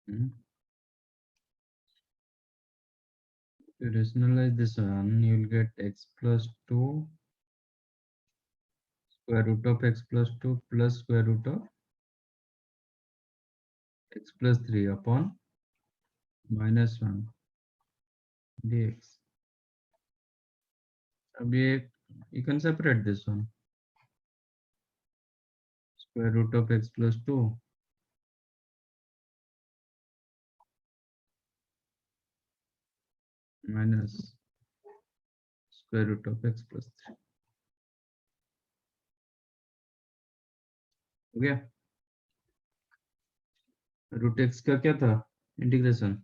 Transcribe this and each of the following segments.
To rationalize this one, you will get x plus 2 square root of x plus 2 plus square root of x plus 3 upon minus 1 dx. You can separate this one. Square root of x plus 2 minus square root of x plus 3. हो गया? Root x का क्या था integration?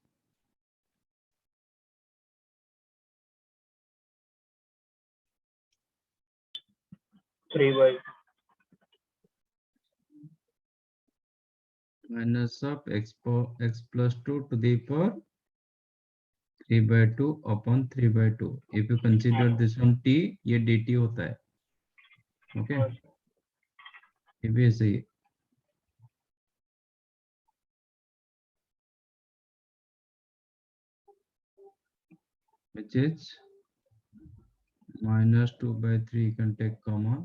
minus of x plus 2 to the power 3/2 upon 3/2. If you consider this one t, ये dt होता है. Okay? ये भी ऐसे ही. Which is minus 2/3, you can take comma,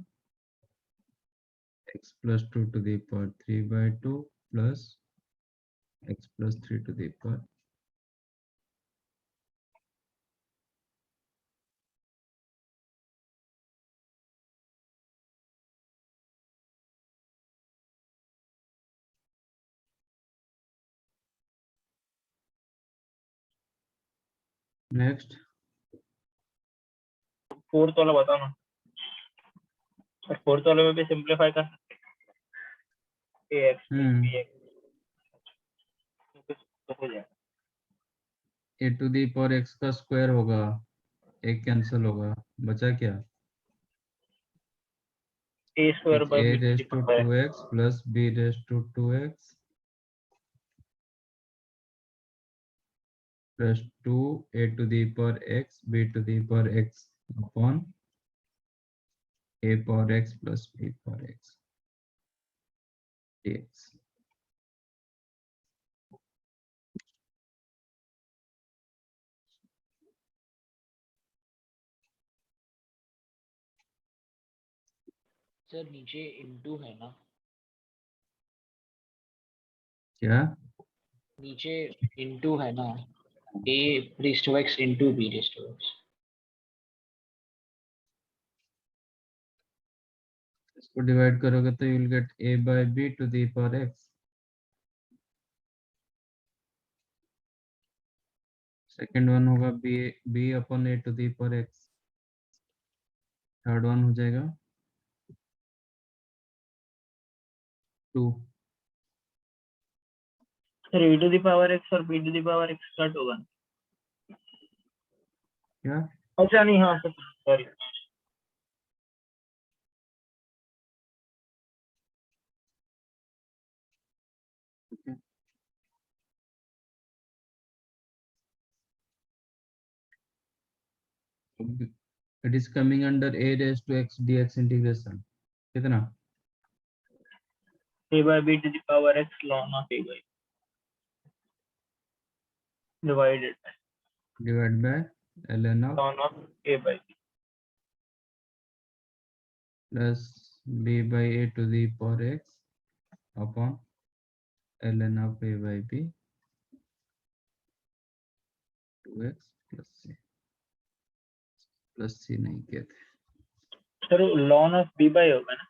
x plus 2 to the power 3/2 plus x plus 3 to the power. Next. Fourth वाला बता ना. Fourth वाले में भी सिंपलीफाई कर सकते हैं. ax bx तो हो जाएगा. a to the power x का स्क्वायर होगा, एक कैंसिल होगा, बचा क्या? a square by a b raised to 2x plus b raised to 2x plus 2 a to the power x b to the power x upon a power x plus b power x dx. Sir नीचे into है ना? क्या? नीचे into है ना? a raised to x into b raised to x. इसको divide करोगे तो you will gate a by b to the power x. Second one होगा b upon a to the power x. Third one हो जाएगा 2. Sir a to the power x और b to the power x cut होगा. क्या? अच्छा नहीं, हाँ sir sorry. It is coming under a raised to x dx integration. कितना? a by b to the power x ln of a by divided By ln of ln of a by b plus b by a to the power x upon ln of a by b 2x plus c. Plus c नहीं कहते. Sir ln of b by होगा ना.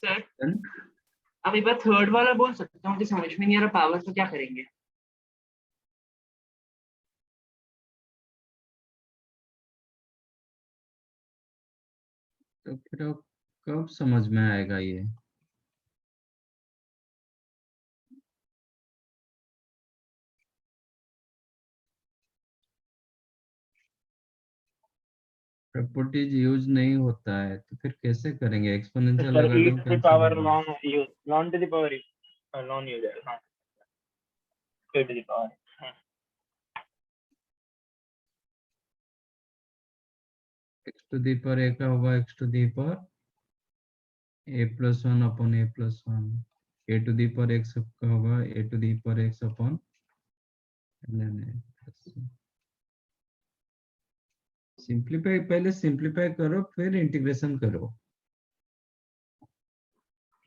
Sir Then अब एक बार third वाला बोल सकते हो? मुझे समझ में नहीं आ रहा. पावर तो क्या करेंगे? तो फिर अब कब समझ में आएगा ये? प्रॉपर्टीज यूज नहीं होता है तो फिर कैसे करेंगे? एक्सपोनेंशियल सर लगा e दो, to the कैंसिल power होगा. ln to the power ln हो जाएगा. हाँ a to the power. To the power a का होगा x टू दी पर a+1 upon a+1, a to the पर x का होगा a टू दी पर x upon ln a+c। Simplify, पहले सिंप्लीफाई करो फिर इंटीग्रेशन करो।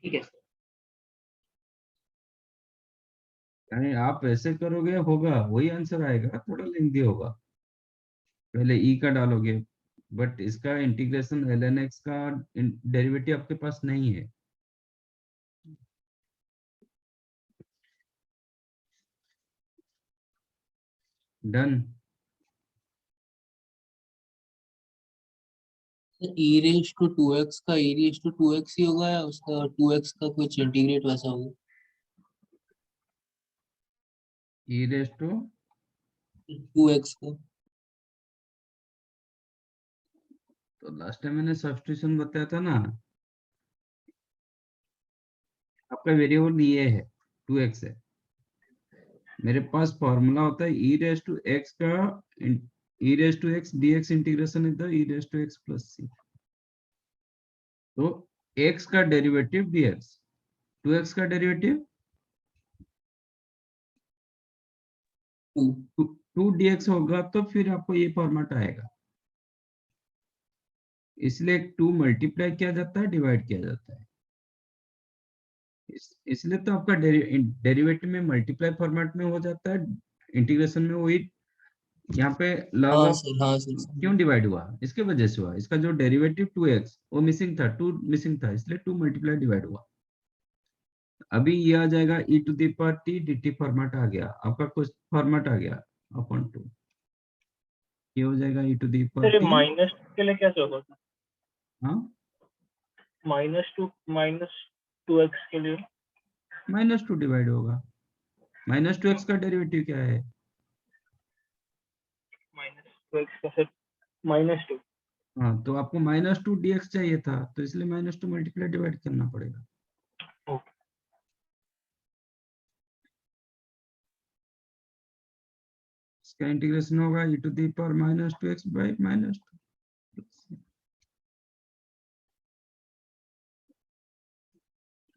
ठीक है। यानी आप ऐसे करोगे होगा वही आंसर आएगा, थोड़ा लेंथी होगा, पहले ई का डालोगे, बट इसका इंटीग्रेशन ln x का डेरिवेटिव आपके पास नहीं है। Done. e raise to 2x का e रेज टू 2x ही होगा या उसका 2x का कुछ इंटीग्रेट वैसा होगा? ई रेस टू 2x का। तो लास्ट टाइम मैंने सब्स्टिट्यूशन बताया था ना, आपका वेरिएबल ये है 2x है, मेरे पास फॉर्मूला होता है ई रेस टू एक्स का, e raise to x dx integration is the e raise to x plus c. तो x का डेरिवेटिव dx, 2x का डेरिवेटिव 2 2 dx होगा, तो फिर आपको ये फॉर्मेट आएगा। इसलिए 2 मल्टीप्लाई किया जाता है, डिवाइड किया जाता है, इसलिए तो आपका डेरिवेटिव में मल्टीप्लाई फॉर्मेट में हो जाता है, इंटीग्रेशन में वही। यहाँ पे log हाँ ऑफ सर, हाँ सर, क्यों डिवाइड हुआ, इसके वजह से हुआ, इसका जो डेरिवेटिव 2x वो मिसिंग था, 2 मिसिंग था, इसलिए 2 मल्टीप्लाई डिवाइड हुआ। अभी ये आ जाएगा e to the power t dt format आ गया, आपका कुछ फॉर्मेट आ गया अपॉन 2, ये हो जाएगा e to the power sir t। Minus के लिए कैसे होगा? हाँ, -2 के लिए -2 डिवाइड होगा, -2x का डेरिवेटिव क्या है? -2x का सर -2। हाँ, तो आपको -2 dx चाहिए था, तो इसलिए -2 मल्टीप्लाई डिवाइड करना पड़ेगा। ओके। इसका इंटीग्रेशन होगा e to the power -2x by -2।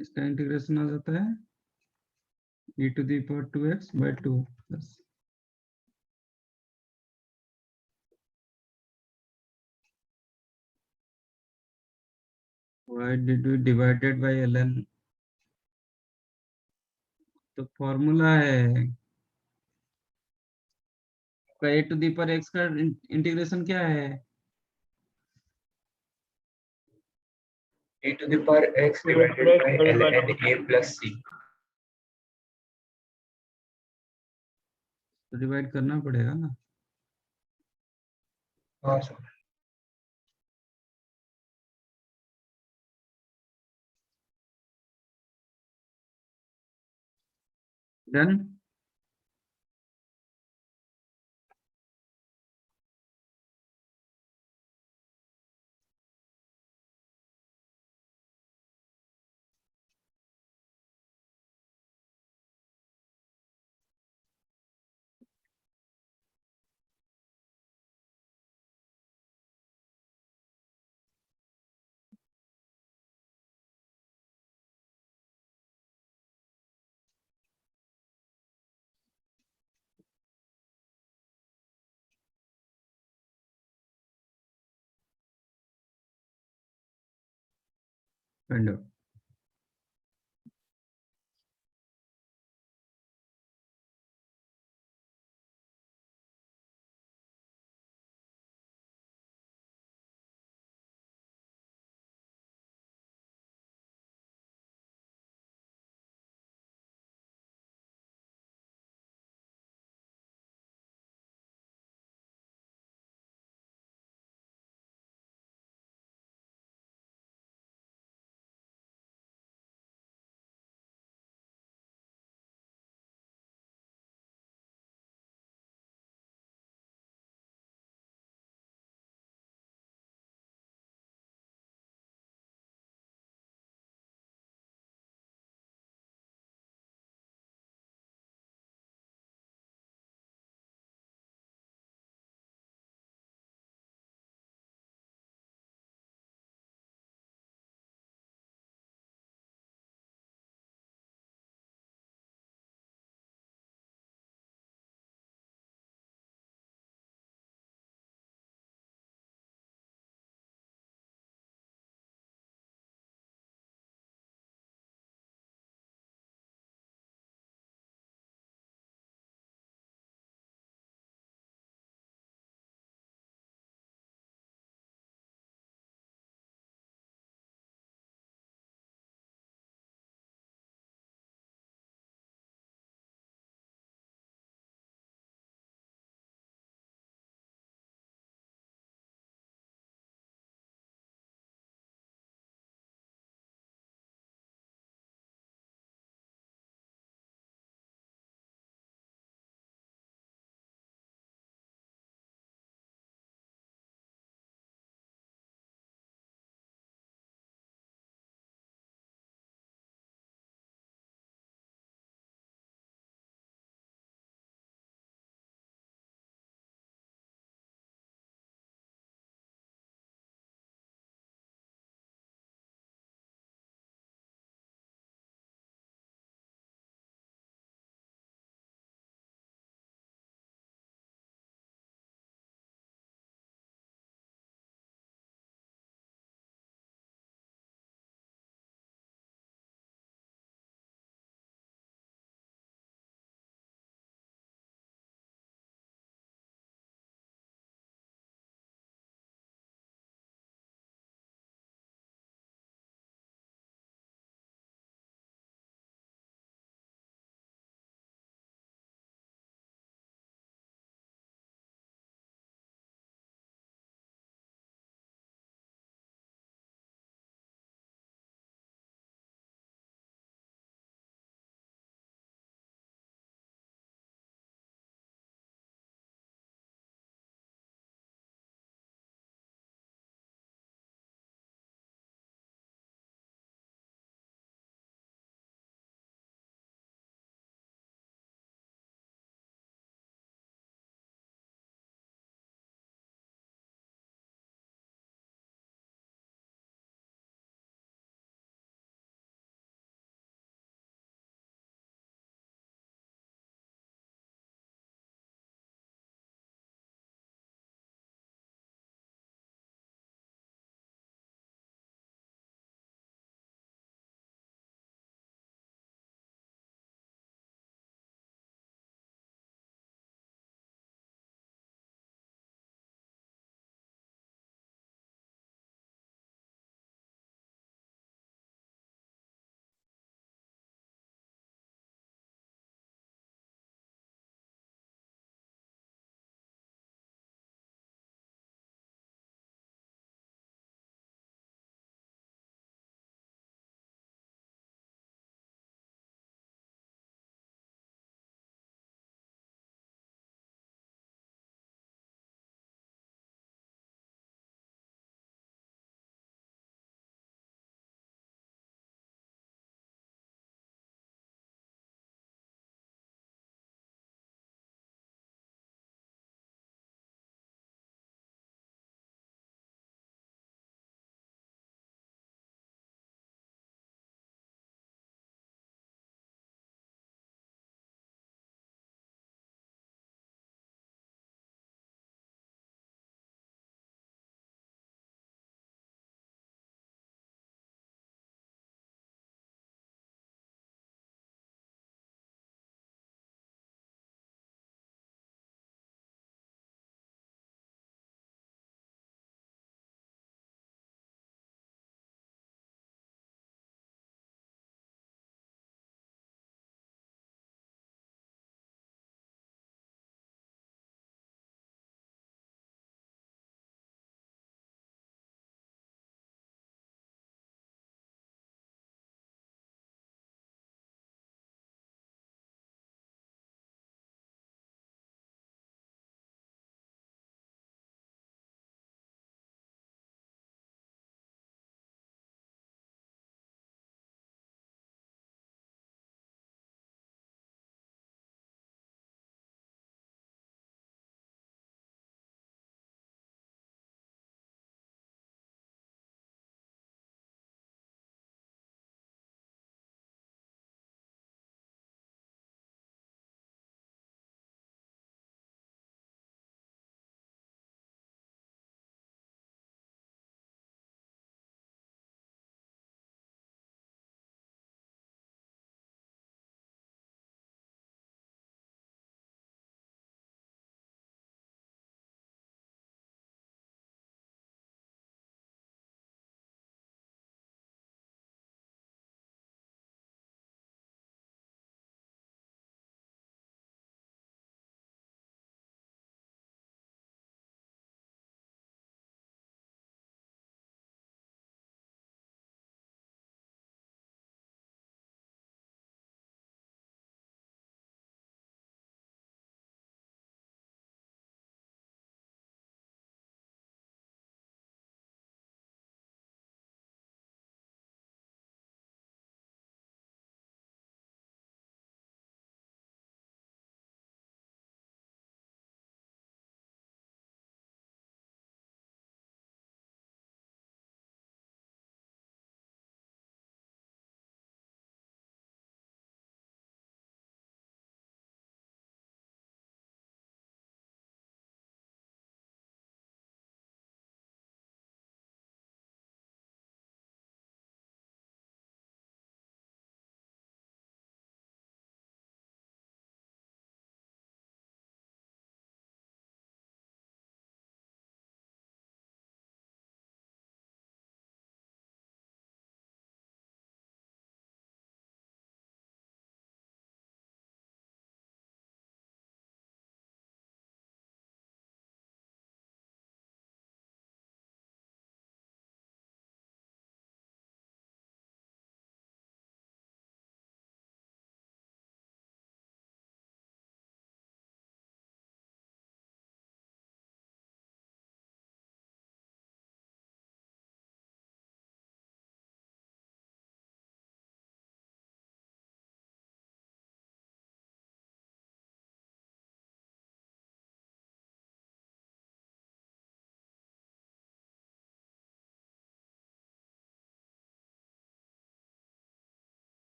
इसका इंटीग्रेशन आ जाता है e to the power 2x by 2 plus. Why did we divided by ln? तो फॉर्मूला है a to the power x का इंटीग्रेशन क्या है? a to the power x divided by ln a plus c। तो divide करना पड़ेगा ना। हाँ sir. Done. Find out.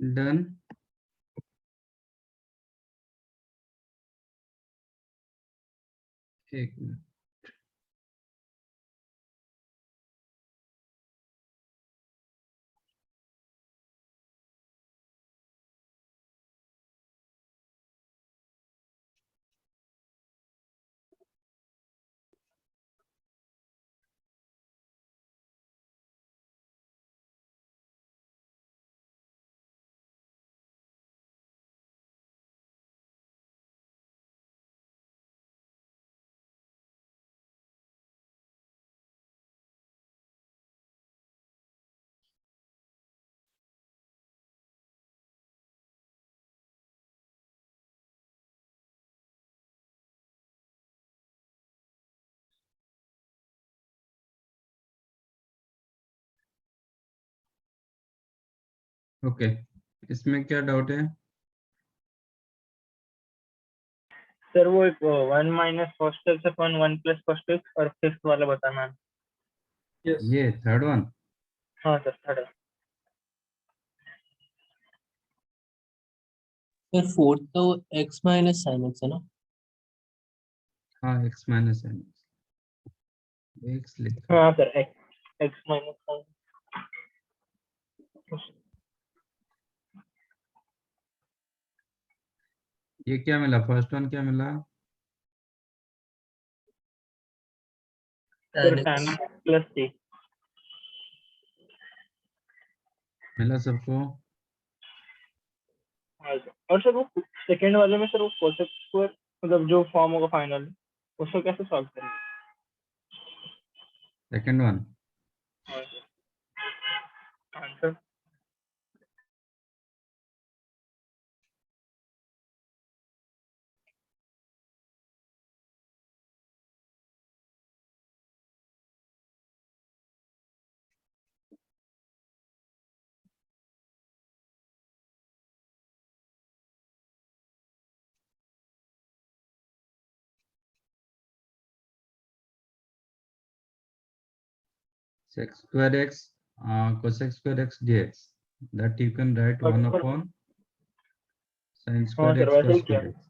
Done. एक मिनट, ओके, इसमें क्या डाउट है? सर वो एक 1 minus first x upon 1 plus first x और फिफ्थ वाला बताना है। ये थर्ड वन। हाँ सर थर्ड। फिर फोर्थ तो x माइनस साइन x है ना? हाँ, x माइनस साइन एक्स लिखा। हाँ sir x x minus sine. ये क्या मिला? फर्स्ट वन क्या मिला? Sir tan tan x plus c. मिला सबको? हाँ सर, और सर वो सेकंड वाले में सर वो कोसेक स्क्वायर मतलब जो फॉर्म होगा फाइनल उसको कैसे सॉल्व करेंगे? Second one. हाँ sir answer. sec square x cosec square x dx, that you can write 1 upon sin हाँ square सर x वैसे cos ही किया। square x।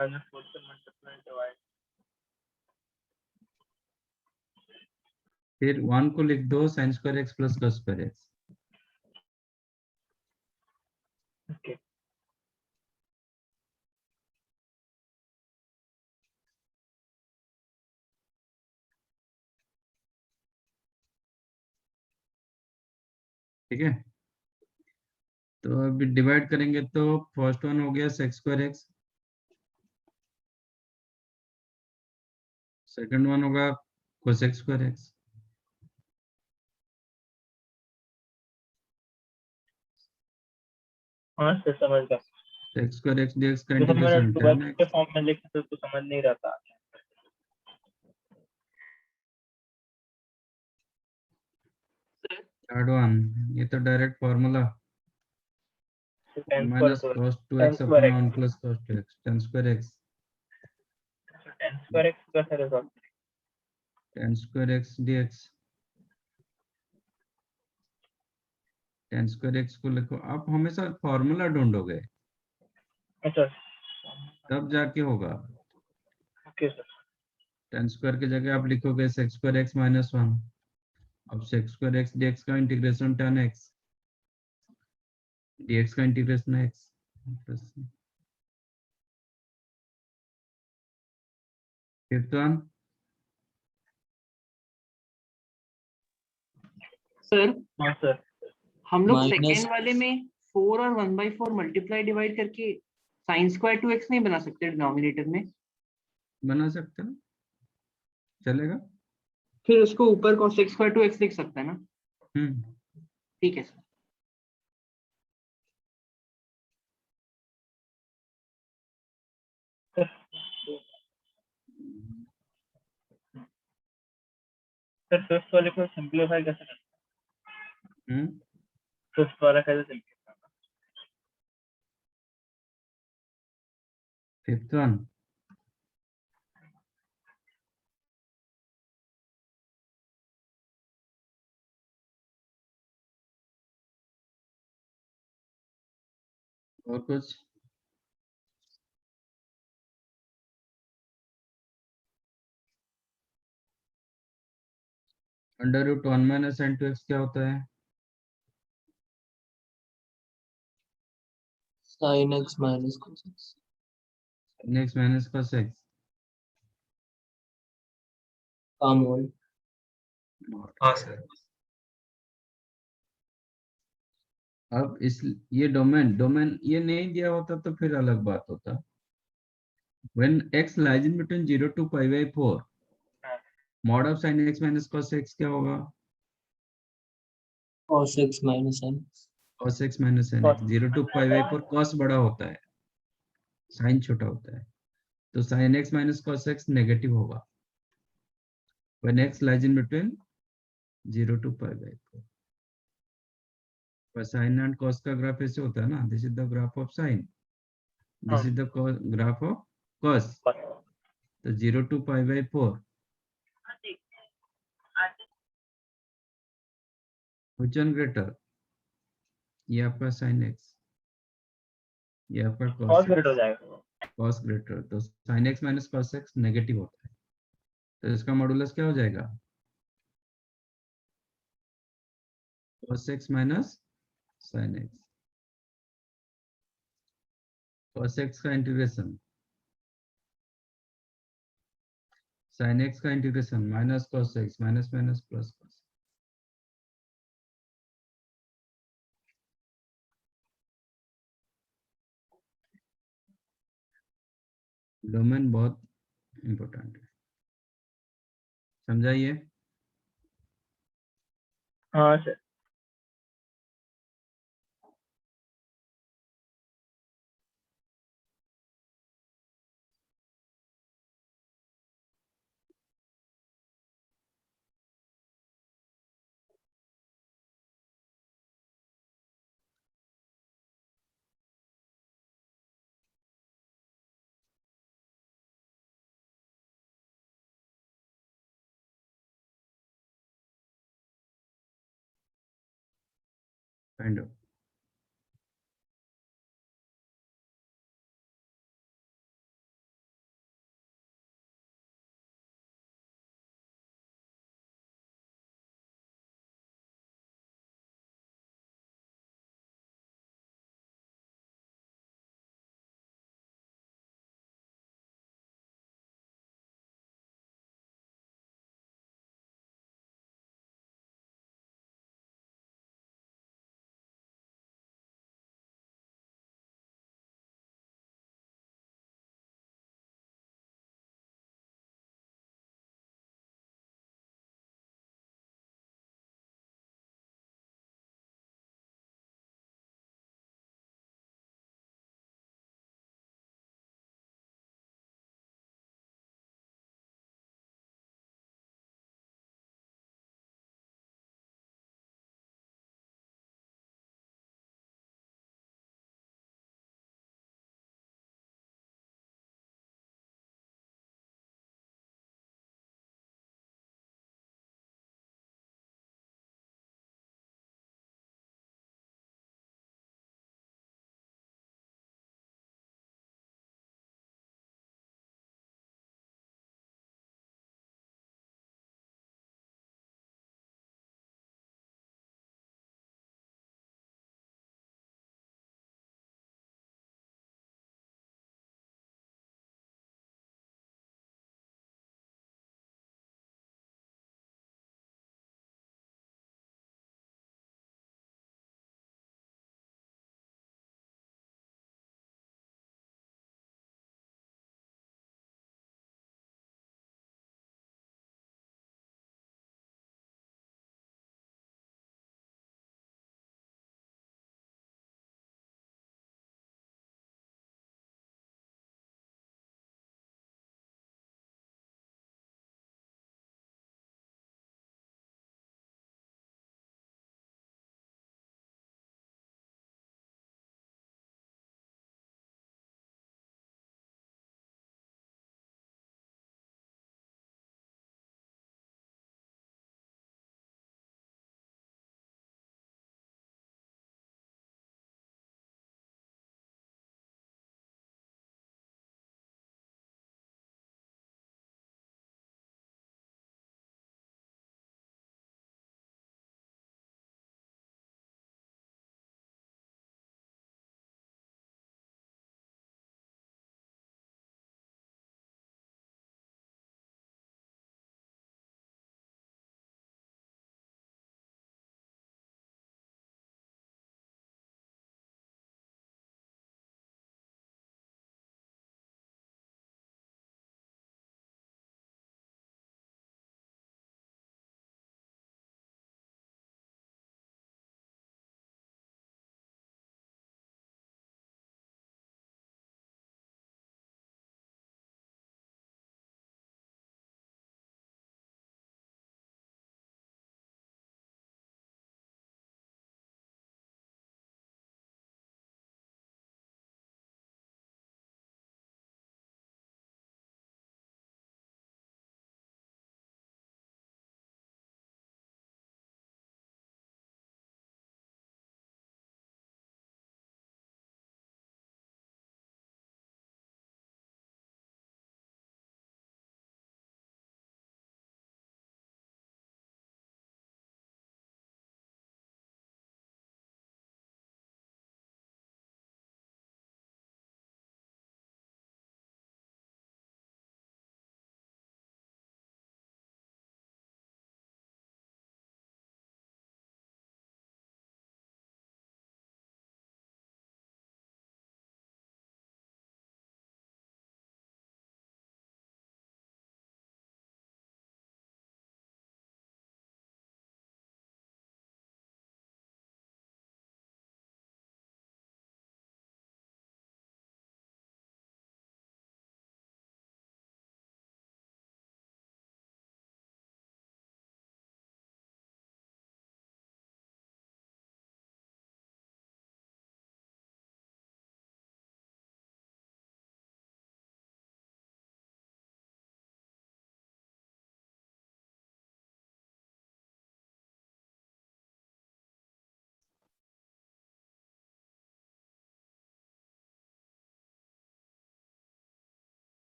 माइनस फोर से मल्टीप्लाई डिवाइड। फिर 1 को लिख दो sin square x plus cos square x। Okay ठीक है, तो अभी डिवाइड करेंगे तो फर्स्ट वन हो गया sec square x, second one होगा cosec square x, हाँ सर समझ गया। sec square x dx का जैसे मैंने इंटीग्रेशन टू tan एक्स के x। फॉर्म में लिखा था तो समझ नहीं रहा था। थर्ड वन, ये तो direct formula, ten square minus two cos 2x square upon x. 1 plus cos 2x tan square x। Ten square x कैसे resolve? tan square x dx, tan square x को लिखो। आप हमेशा फॉर्मूला ढूंढोगे अच्छा तब जाके होगा। Okay sir. tan स्क्वायर की जगह आप लिखोगे sec square x minus 1। अब sec square x dx का इंटीग्रेशन tan x dx का integration x plus fifth one. Sir हाँ सर हम लोग माइनस सेकेंड वाले में 4 और 1/4 मल्टीप्लाई डिवाइड करके साइन स्क्वायर 2x नहीं बना सकते डिनोमिनेटर में? बना सकते हो, चलेगा। फिर उसको ऊपर cos स्क्वायर 2x लिख सकते हैं ना? हम्म, ठीक है सर। सर फिफ्थ वाले को सिंपलीफाई कैसे करते हम्म, हैं? फिफ्थ वाला कैसे सिंपलीफाई? फिफ्थ वन और कुछ? Under root 1 minus sign 2x क्या होता है? Sine x minus cos x। sin x minus cos x। काम ऑन। हाँ सर। अब इस ये डोमेन डोमेन ये नहीं दिया होता तो फिर अलग बात होता। When x lies in between 0 to pi by 4, mod of sin x minus cos x क्या होगा? cos x minus sin x। cos x minus sin x। 0 to pi by 4 cos बड़ा होता है, sin छोटा होता है, तो sin x minus cos x negative होगा when x lies in between 0 to pi by 4। पर sin and cos का ग्राफ ऐसे होता है ना, this is the graph of sin, this is the graph of cos। तो 0 to pi by 4 which one greater? ये आपका sin x, ये आपका cos cos ग्रेटर हो x। जाएगा। cos ग्रेटर, तो sin x minus cos x negative होता है, तो इसका मॉडुलस क्या हो जाएगा? cos x minus sin x। cos x का इंटीग्रेशन, sin x का integration minus cos x minus minus plus cos। Domain बहुत इंपॉर्टेंट है, समझाइए। हाँ sir. Kind of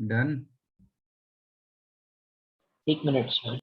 done. 1 minute sir.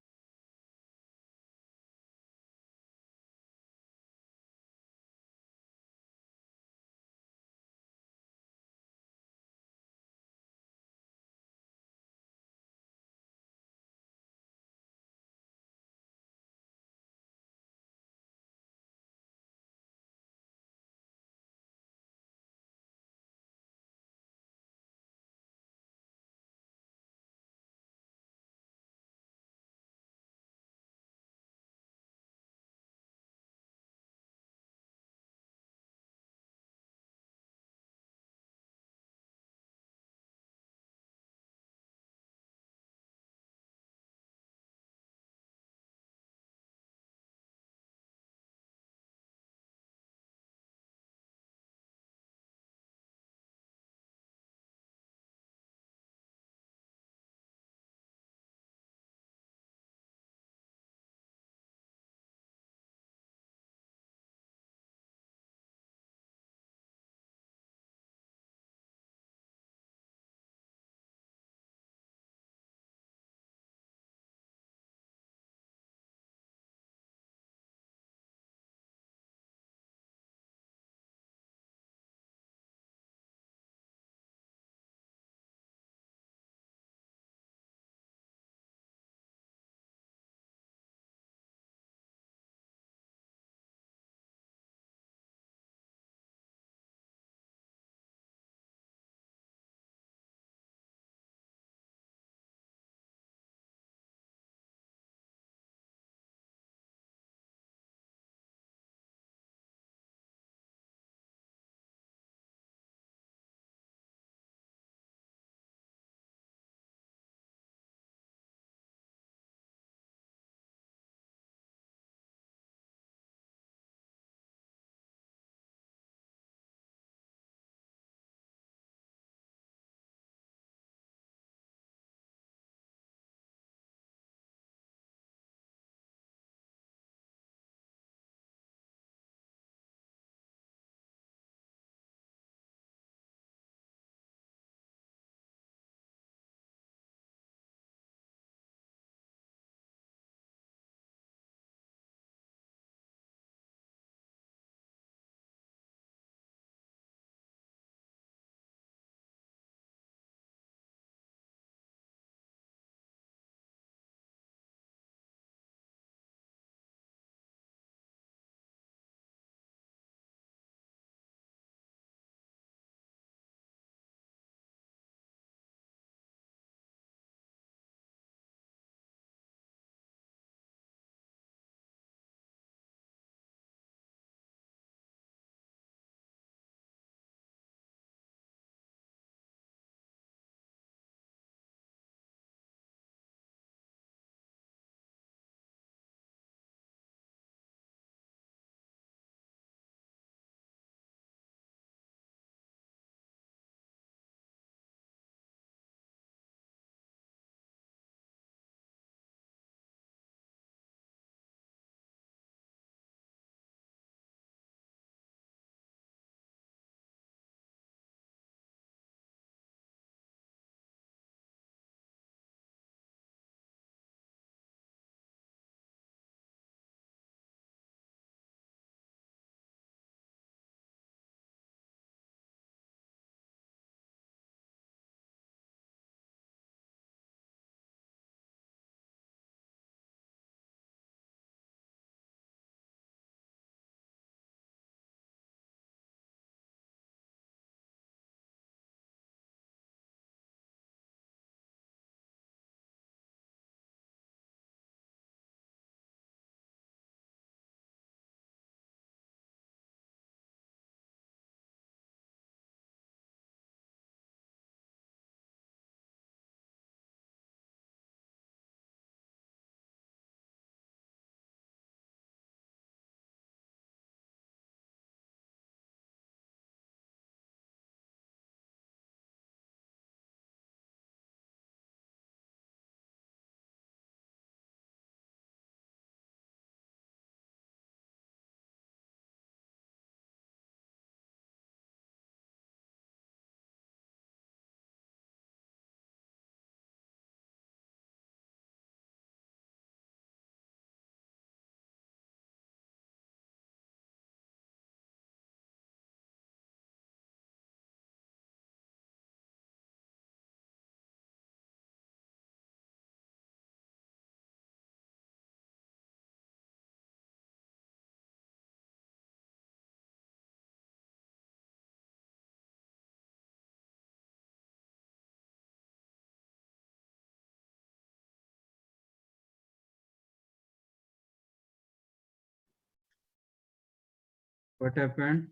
What happened?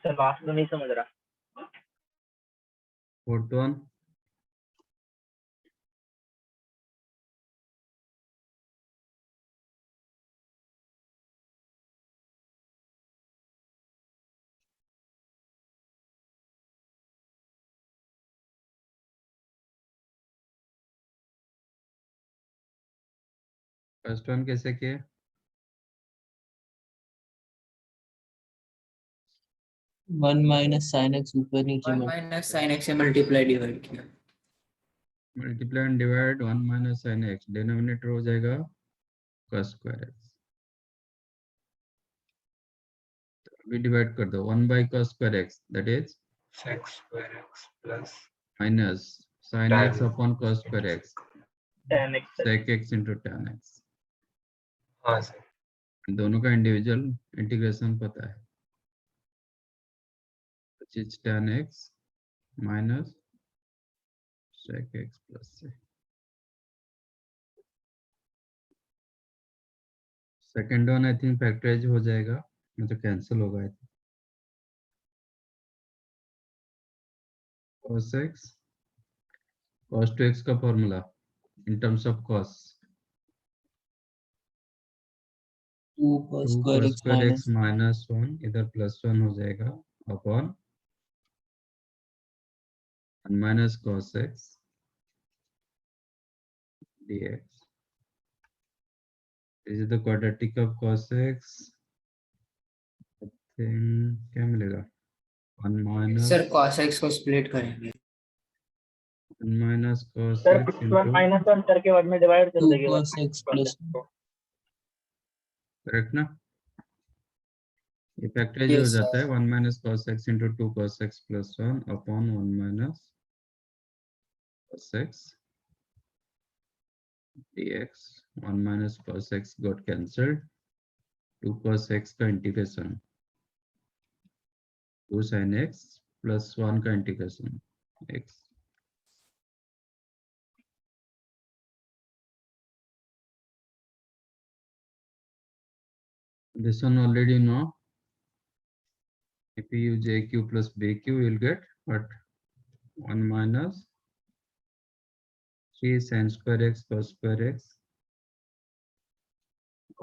Sir last तो नहीं समझ रहा। Fourth one. First one कैसे किए? 1 माइनस साइन एक्स ऊपर नीचे 1 माइनस साइन एक्स से मल्टीप्लाई डिवाइड किया। Multiply and divide 1 minus sin x. Denominator हो जाएगा cos square x. अभी डिवाइड कर दो 1 by cos square x, that is sec square x plus minus sin tan x upon cos square x, 10x sec x into tan x. हाँ sir दोनों का individual integration पता है, which is tan x minus sec x plus c. Second one I think factorise हो जाएगा, मतलब cancel होगा। cos x cos 2x का formula in terms of cos 2 cos 2 square cos x square x minus minus 1 इधर plus 1 हो जाएगा upon 1 minus cos x dx. This is the quadratic of cos x. Then क्या मिलेगा? 1 minus sir cos x को split करेंगे। 1 minus cos sir x plus one into minus one करके बाद में डिवाइड कर 2 देंगे cos x plus करेक्ट ना? ये फैक्टराइज हो Yes, जाता है sir. 1 minus cos x into 2 cos x plus 1 upon 1 minus cos x dx. 1 minus cos x got cancelled. 2 cos x का इंटीग्रेशन 2 sin x plus 1 का integration x. This one already you know. If you use aq plus bq, you will get what? 1 minus 3 sin square x cos square x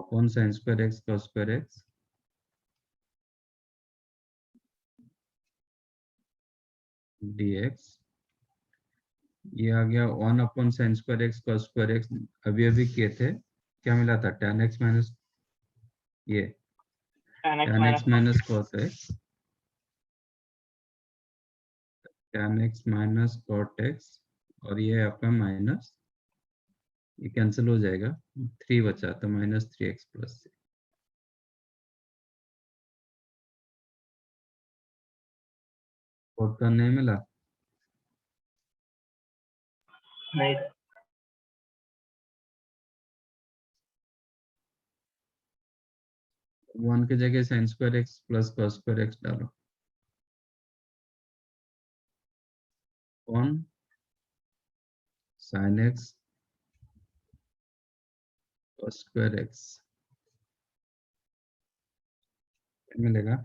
upon sin square x cos square x dx. ये आ गया 1 upon sin square x cos square x. अभी किए थे, क्या मिला था? tan x minus ये tan tan x minus cos x, tan x minus cot x, और ये आपका माइनस, ये कैंसिल हो जाएगा, 3 बचा तो माइनस 3x प्लस c. और नहीं मिला? नहीं 1 की जगह sin square x plus cos square x डालो, on sin x cos square x क्या मिलेगा?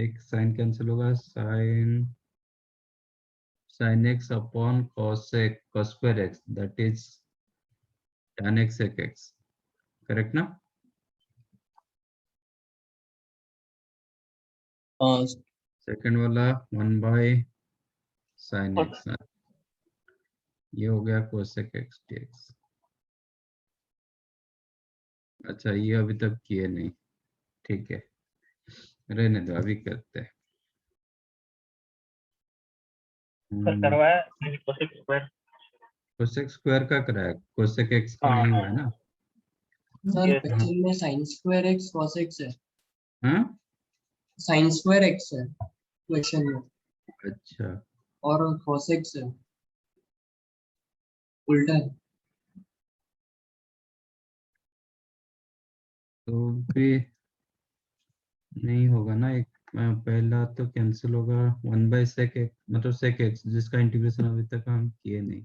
एक साइन कैंसिल होगा, sin x upon cos square x, that is tan x sec x. Correct ना? सेकंड वाला 1 by sin x, ये हो गया cosec x dx. अच्छा, ये अभी तक किए नहीं, ठीक है, रहने दो, अभी करते हैं. सर करवाया cosec स्क्वायर cosec स्क्वायर का कराया, cosec x का नहीं हुआ है ना? Sir Yes. पिक्चर में sin square x cos x है। हाँ, sin स्क्वायर x है क्वेश्चन में, अच्छा, और cos x है, उल्टा है। तो भी नहीं होगा ना, एक पहला तो कैंसिल होगा 1 by sec x, मतलब sec x जिसका इंटीग्रेशन अभी तक हम किए नहीं.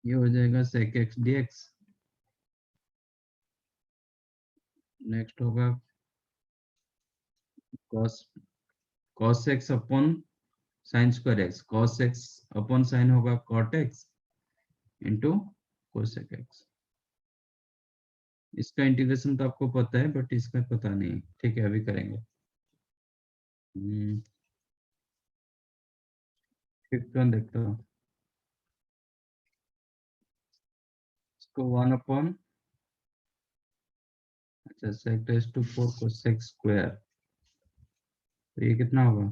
ये हो जाएगा sec x dx। नेक्स्ट होगा cos x upon sin square x। cos x upon sin होगा cot x into cosec x। इसका इंटीग्रेशन तो आपको पता है, बट इसका पता नहीं। ठीक है, अभी करेंगे। फिफ्थ वन देखता हूँ। इसको 1 अपॉन, अच्छा, sec raise to 4 cosec square, तो ये कितना होगा?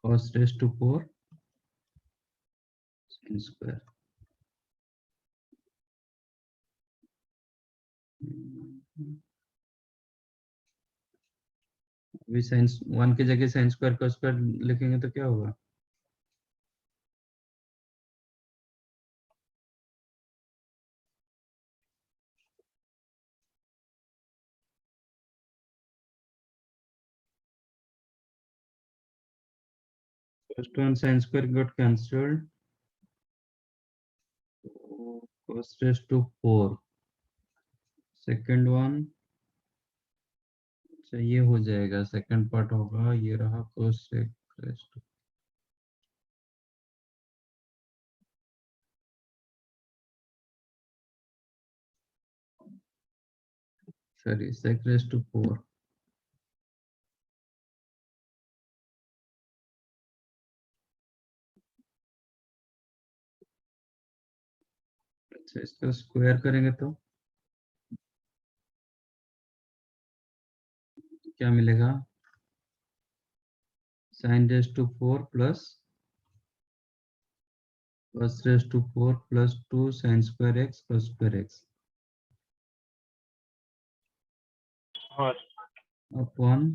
cos raise to 4 sin square. अभी sin 1 की जगह sin स्क्वायर का स्क्वायर लिखेंगे तो क्या होगा? First one sin square got cancelled, cos raised to 4। Second one, अच्छा ये हो जाएगा, सेकंड पार्ट होगा, ये रहा cosec raised to, sorry, sec raised to 4। अच्छा, इसका स्क्वायर करेंगे तो क्या मिलेगा? sin raised to 4 plus cos raised to 4 plus 2 sin square x cos square x हाँ upon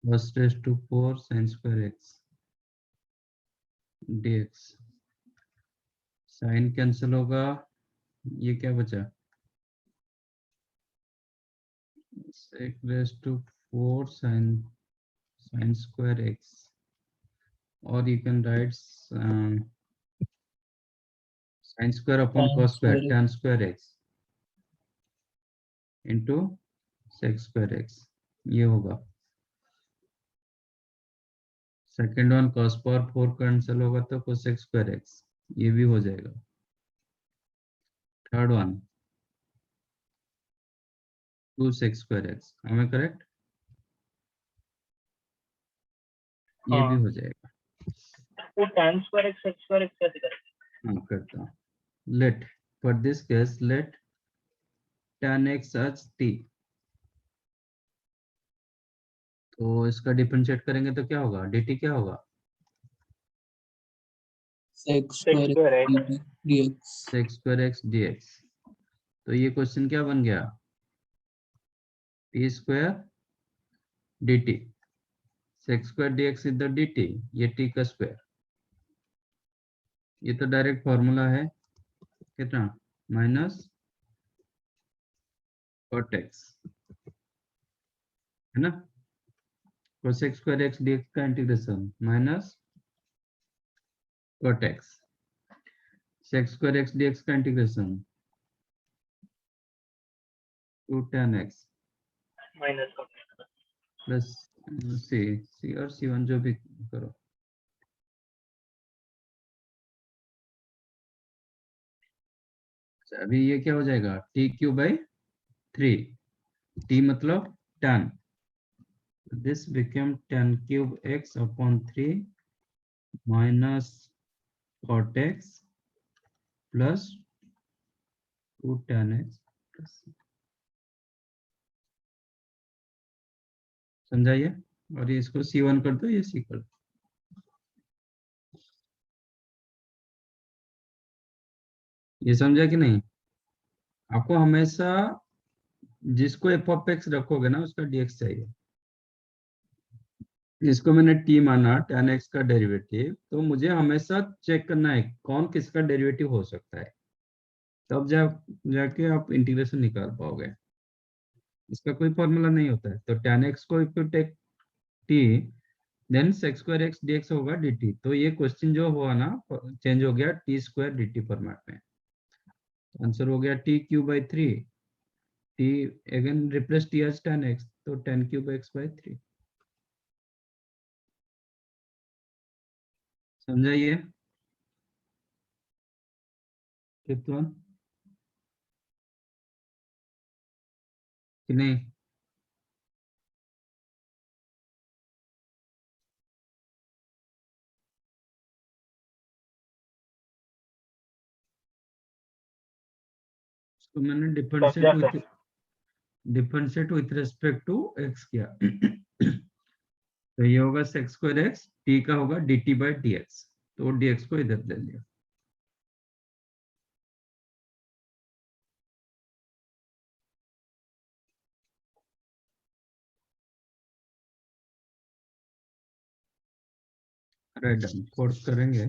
cos raised to 4 sin square x dx। Sine cancel होगा, ये क्या बचा? sec raised to 4 sin square x, और you can write sin square upon Sin cos square square tan square x into sec square x, ये होगा। Second one cos power 4 cancel होगा तो cosec square x, ये भी हो जाएगा। Third one 2 sec square x, am I correct? ये भी हाँ, हो जाएगा। वो tan square x sec square x कैसे करेंगे? हाँ, करता हूँ। Let, for this case let tan x as t, तो इसका डिफरेंशिएट करेंगे तो क्या होगा? dt क्या होगा? sec sec square square x dt dx। sec square x dx। तो ये क्वेश्चन क्या बन गया? t square dt, sec square dx is the dt, ये t का स्क्वायर। ये तो डायरेक्ट फॉर्मूला है, कितना? माइनस cot x, है ना? cosec स्क्वायर x dx का integration minus cot x, sec square x dx का इंटीग्रेशन 2 tan x माइनस का प्लस c और c1 जो भी करो। अभी ये क्या हो जाएगा? t क्यूब बाई 3, t मतलब tan, this became tan cube x upon 3 minus cot x plus 2 tan x plus, समझाइए? और ये इसको c1 कर दो, ये c कर दो। ये समझा कि नहीं? आपको हमेशा जिसको f ऑफ x रखोगे ना, उसका dx चाहिए। इसको मैंने t माना, tan x का डेरिवेटिव, तो मुझे हमेशा चेक करना है कौन किसका डेरिवेटिव हो सकता है, तब जाके आप इंटीग्रेशन निकाल पाओगे। इसका कोई फॉर्मूला नहीं होता है। तो tan x को if you take t, then sec square x dx होगा dt। तो ये क्वेश्चन जो हुआ ना, चेंज हो गया t स्क्वायर dt फॉर्मेट में। आंसर हो गया t cube by 3। t again replace t as tan x, तो tan क्यूब x बाई 3। समझाइए फिफ्थ वन कि नहीं? तो मैंने differentiate with respect to x किया। तो ये होगा sec स्क्वायर एक्स, t का होगा dt बाई dx, तो dx को इधर ले लिया। राइट, फोर्थ करेंगे।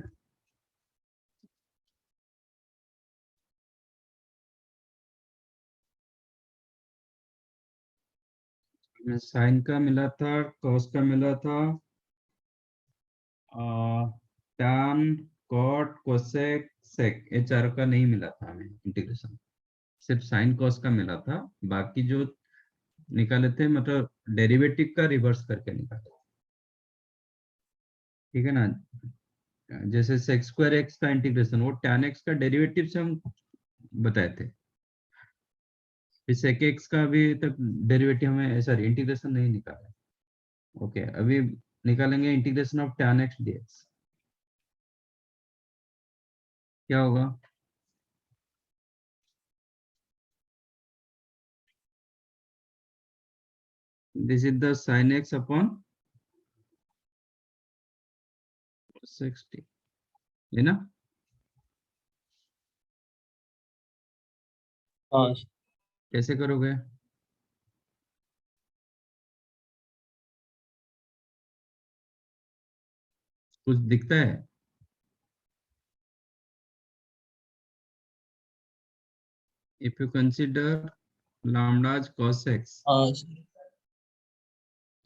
साइन का मिला था, कॉस का मिला था, टैन, कॉट, कोसेक, सेक, ये चारों का नहीं मिला था हमें इंटीग्रेशन। सिर्फ साइन कॉस का मिला था। बाकी जो निकाले थे मतलब डेरिवेटिव का रिवर्स करके निकाले, ठीक है ना। जैसे सेक स्क्वायर एक्स का इंटीग्रेशन, वो टैन एक्स का डेरिवेटिव से हम बताए थे। फिर सेक एक्स का अभी तक डेरिवेटिव हमें, सॉरी, इंटीग्रेशन नहीं निकाला। ओके, अभी निकालेंगे integration of tan x dx. क्या होगा? This is the sine x upon 60, है ना। हाँ कैसे करोगे? कुछ दिखता है? If you consider lambda as cos x, हाँ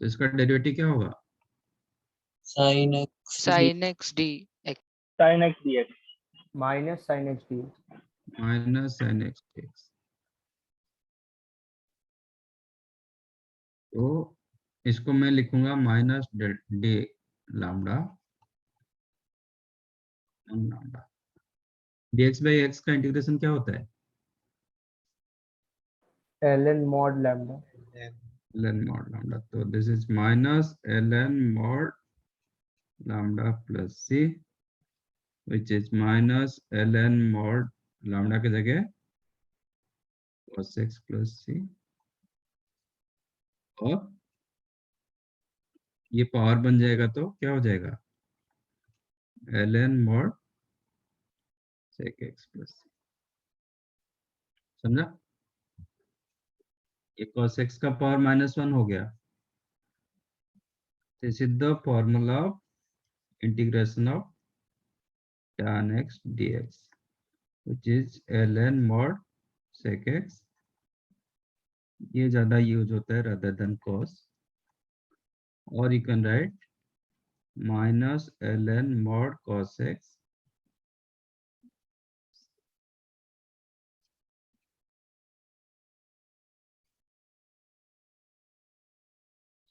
तो इसका डेरिवेटिव क्या होगा? Sine x sin x d x sin x dx minus sine x d. Minus sin x dx। तो इसको मैं लिखूंगा minus d lambda lambda. dx by x का इंटीग्रेशन क्या होता है? ln mod lambda. ln mod lambda, तो this is minus ln mod lambda plus c, which is minus ln mod lambda की जगह cos x plus c, और ये power बन जाएगा तो क्या हो जाएगा? ln mod sec x plus c। समझा? ये cos x का पावर -1 हो गया। This is the formula of integration of tan x dx, which is ln mod sec x। ये ज्यादा यूज होता है rather than cos, और you can write minus ln mod cos x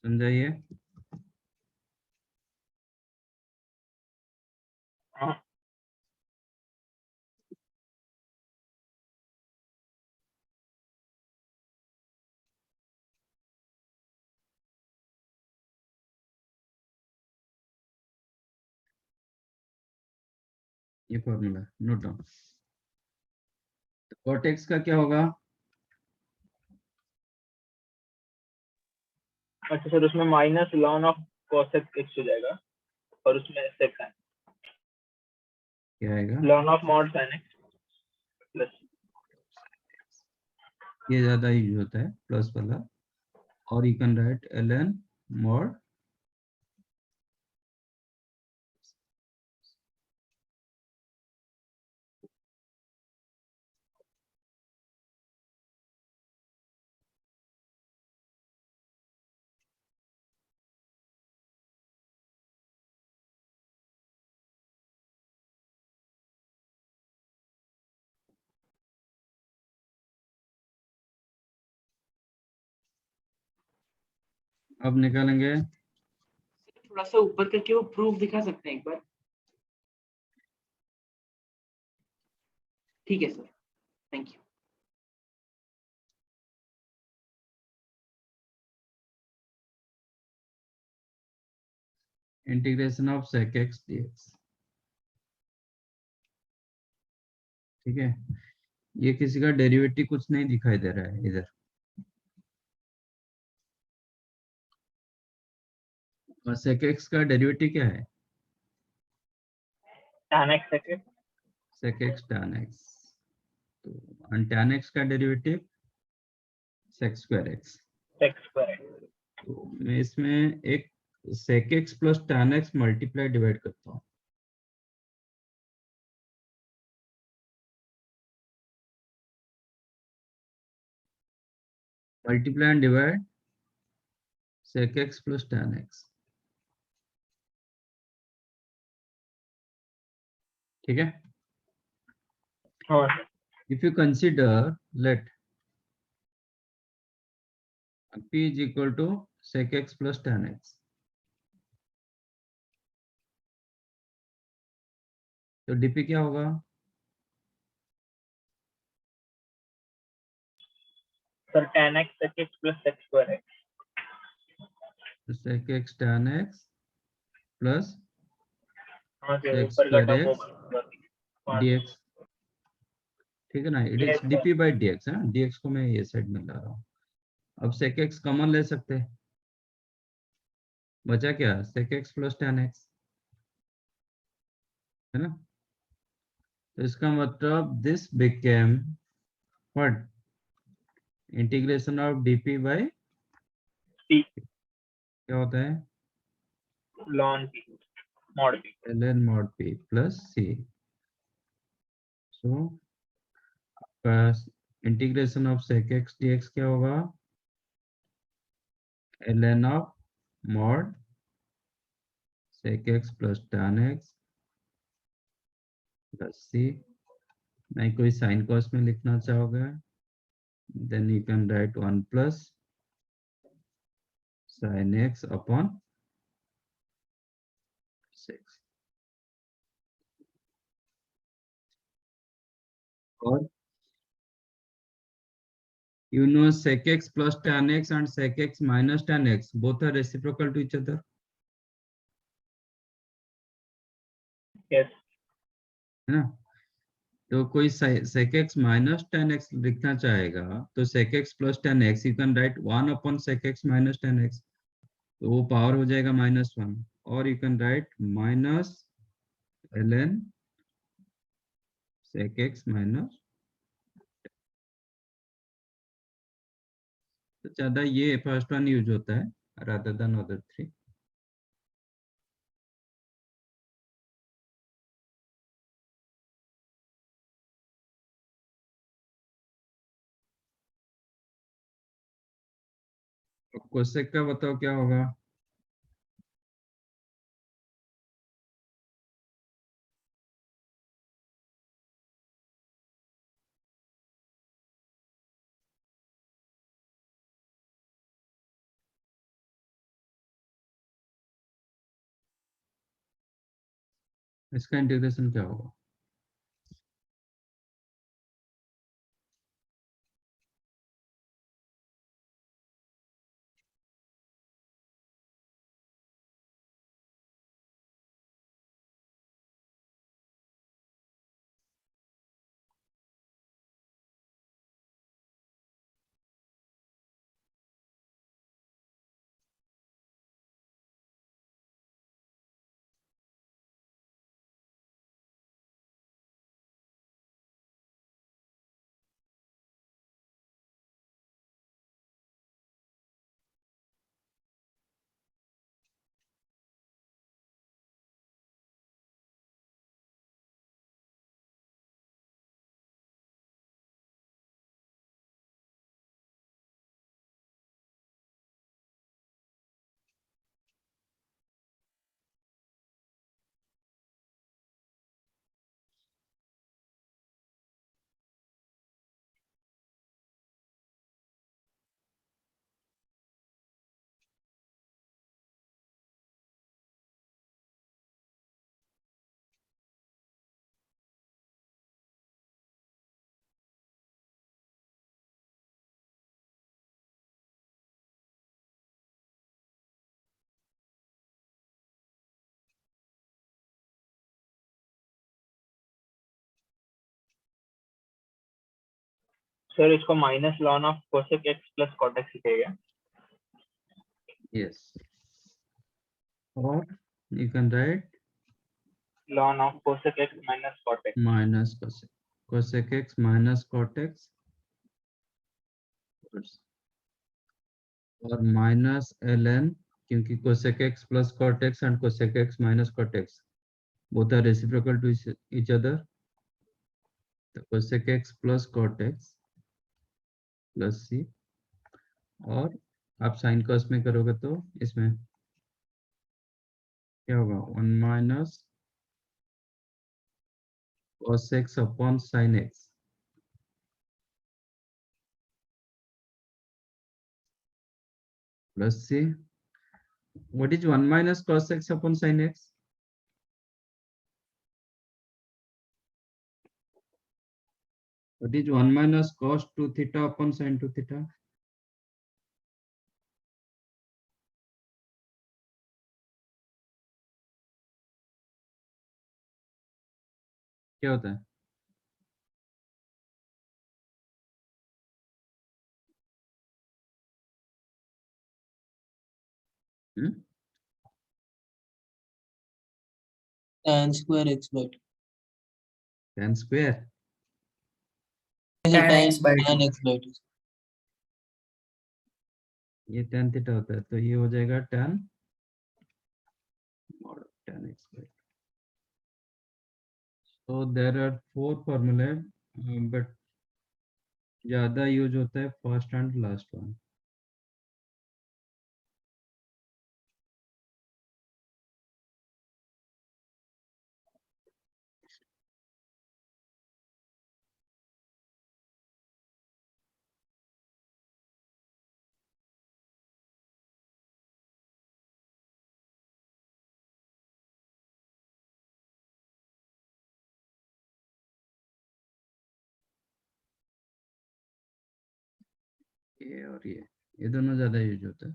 समझाइए। हाँ ये formula note down. cot x का क्या होगा? अच्छा सर, उसमें minus ln of cos x हो जाएगा और उसमें sec sin क्या आएगा? ln of mod sin x plus ये ज्यादा यूज होता है प्लस वाला, और you can right ln mod अब निकालेंगे थोड़ा सा ऊपर करके वो प्रूफ दिखा सकते हैं एक बार? ठीक है sir, thank you. Integration of sec x dx। ठीक है, ये किसी का डेरिवेटिव कुछ नहीं दिखाई दे रहा है इधर। और sec x का डेरिवेटिव क्या है? tan x second sec x tan x। तो tan x का derivative sec square x। Sex square. तो मैं इसमें एक sec x plus tan x multiply divide करता हूँ। Multiply and divide sec x plus tan x। ठीक है, हाँ if you consider let p is equal to sec x plus tan x, तो dp क्या होगा? Sir tan x sec x plus sex square है। sec x tan x plus हाँ sir, sec ऊपर का square टर्म x होगा। dx। ठीक है ना, it is Yes, sir. dp by dx है, dx को मैं ये साइड में ला रहा हूँ। अब sec x कॉमन ले सकते हैं, बचा क्या? sec x plus tan x, है ना? तो इसका मतलब this became what? Integration of dp by P क्या होता है? ln P mod P। ln mod p plus c। So integration of sec x dx क्या होगा? ln of mod sec x plus tan x plus c। नहीं कोई sine cos में लिखना चाहोगे, then you can write 1 plus sin x upon 6। और you know sec x plus tan x and sec x minus tan x both are reciprocal to each other, Yes, है ना? तो कोई sec x minus tan x लिखना चाहेगा तो sec x plus tan x you can write 1 upon sec x minus tan x, तो वो power हो जाएगा -1। और you can right minus ln sec x minus, तो ज्यादा ये फर्स्ट वन यूज होता है rather than other three। तो कोसेक का बताओ क्या होगा? इसका इंटीग्रेशन क्या होगा? सर इसको minus ln of cosec x plus cot x लिखेगा. yes, or you can write ln of cosec x minus cot x. minus cosec x minus cot x और minus ln, क्योंकि cosec x plus cot x and cosec x minus cot x both are reciprocal to each other. तो cosec x plus cot x plus c, और आप sine cos में करोगे तो इसमें क्या होगा, 1 minus cos x upon sin x plus c. What is 1 minus cos x upon sin x? What is 1 minus cos 2 theta upon sin 2 theta? क्या होता है? tan square x by 2. tan square. Tan x by 2. tan x by 2. ये tan theta होता है, तो ये हो जाएगा tan mod tan x by 2. So there are 4 formulae, but ज्यादा यूज होता है फर्स्ट एंड लास्ट वन. ये और ये दोनों ज्यादा यूज होता है.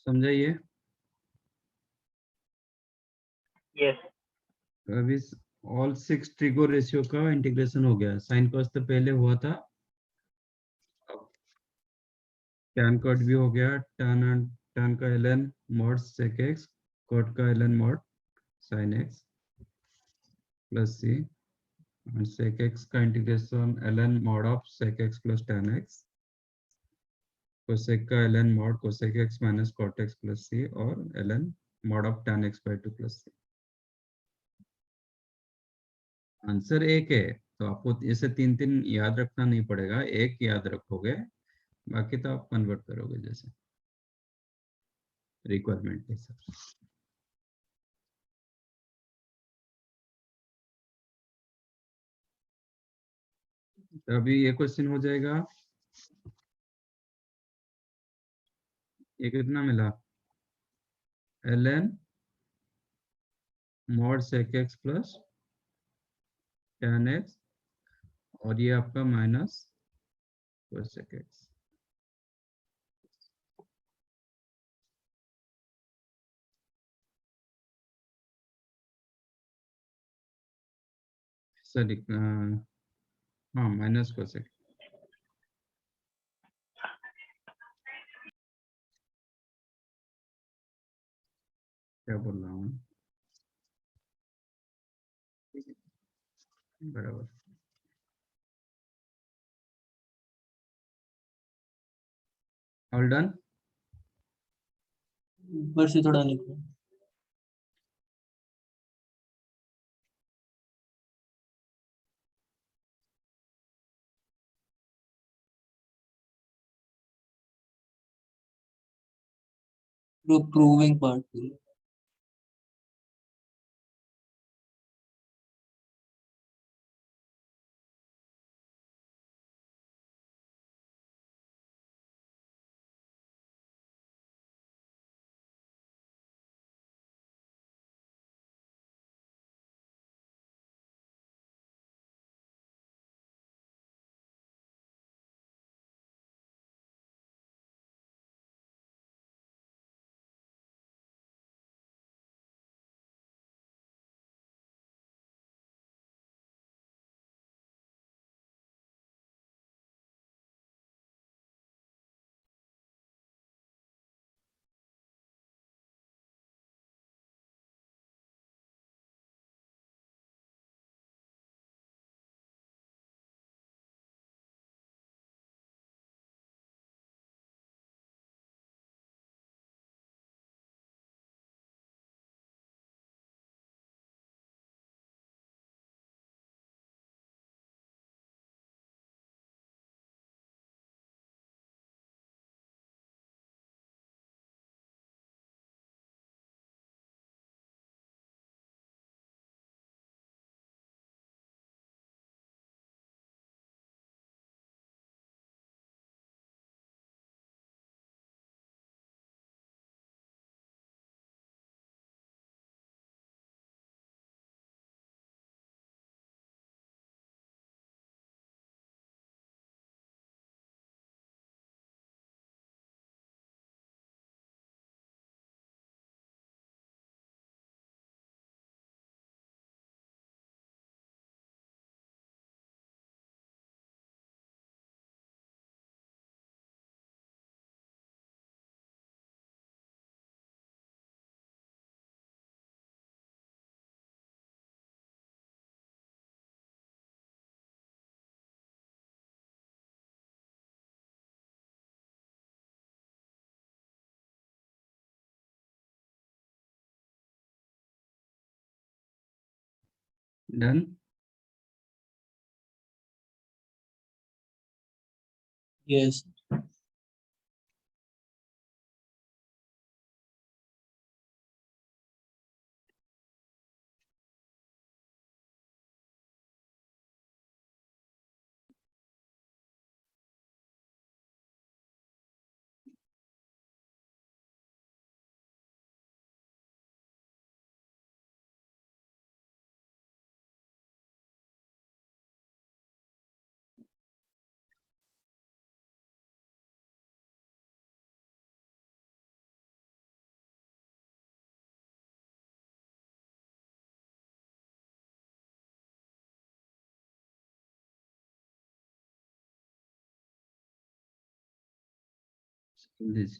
समझाइए. यस. अभी ऑल 6 ट्रिगो रेशियो का इंटीग्रेशन हो गया. साइन कॉस तो पहले हुआ था, tan कॉट भी हो गया. tan का ln mod sec x, cot का ln mod sin x plus c, and sec x का integration ln mod of sec x plus tan x, cosec का ln mod cosec x minus cot x plus c, और ln mod of tan x by 2 plus c. Answer एक है, तो आपको ऐसे 3 याद रखना नहीं पड़ेगा, एक याद रखोगे, बाकी तो आप कन्वर्ट करोगे जैसे रिक्वायरमेंट के हिसाब से. तो अभी ये क्वेश्चन हो जाएगा. ये कितना मिला, ln mod sec x plus tan x, और ये आपका माइनस cosec x. सॉरी, हाँ माइनस cosec. क्या बोल रहा हूँ, बराबर. All done. ऊपर से थोड़ा निकलो. Proving part. Done. Yes. This.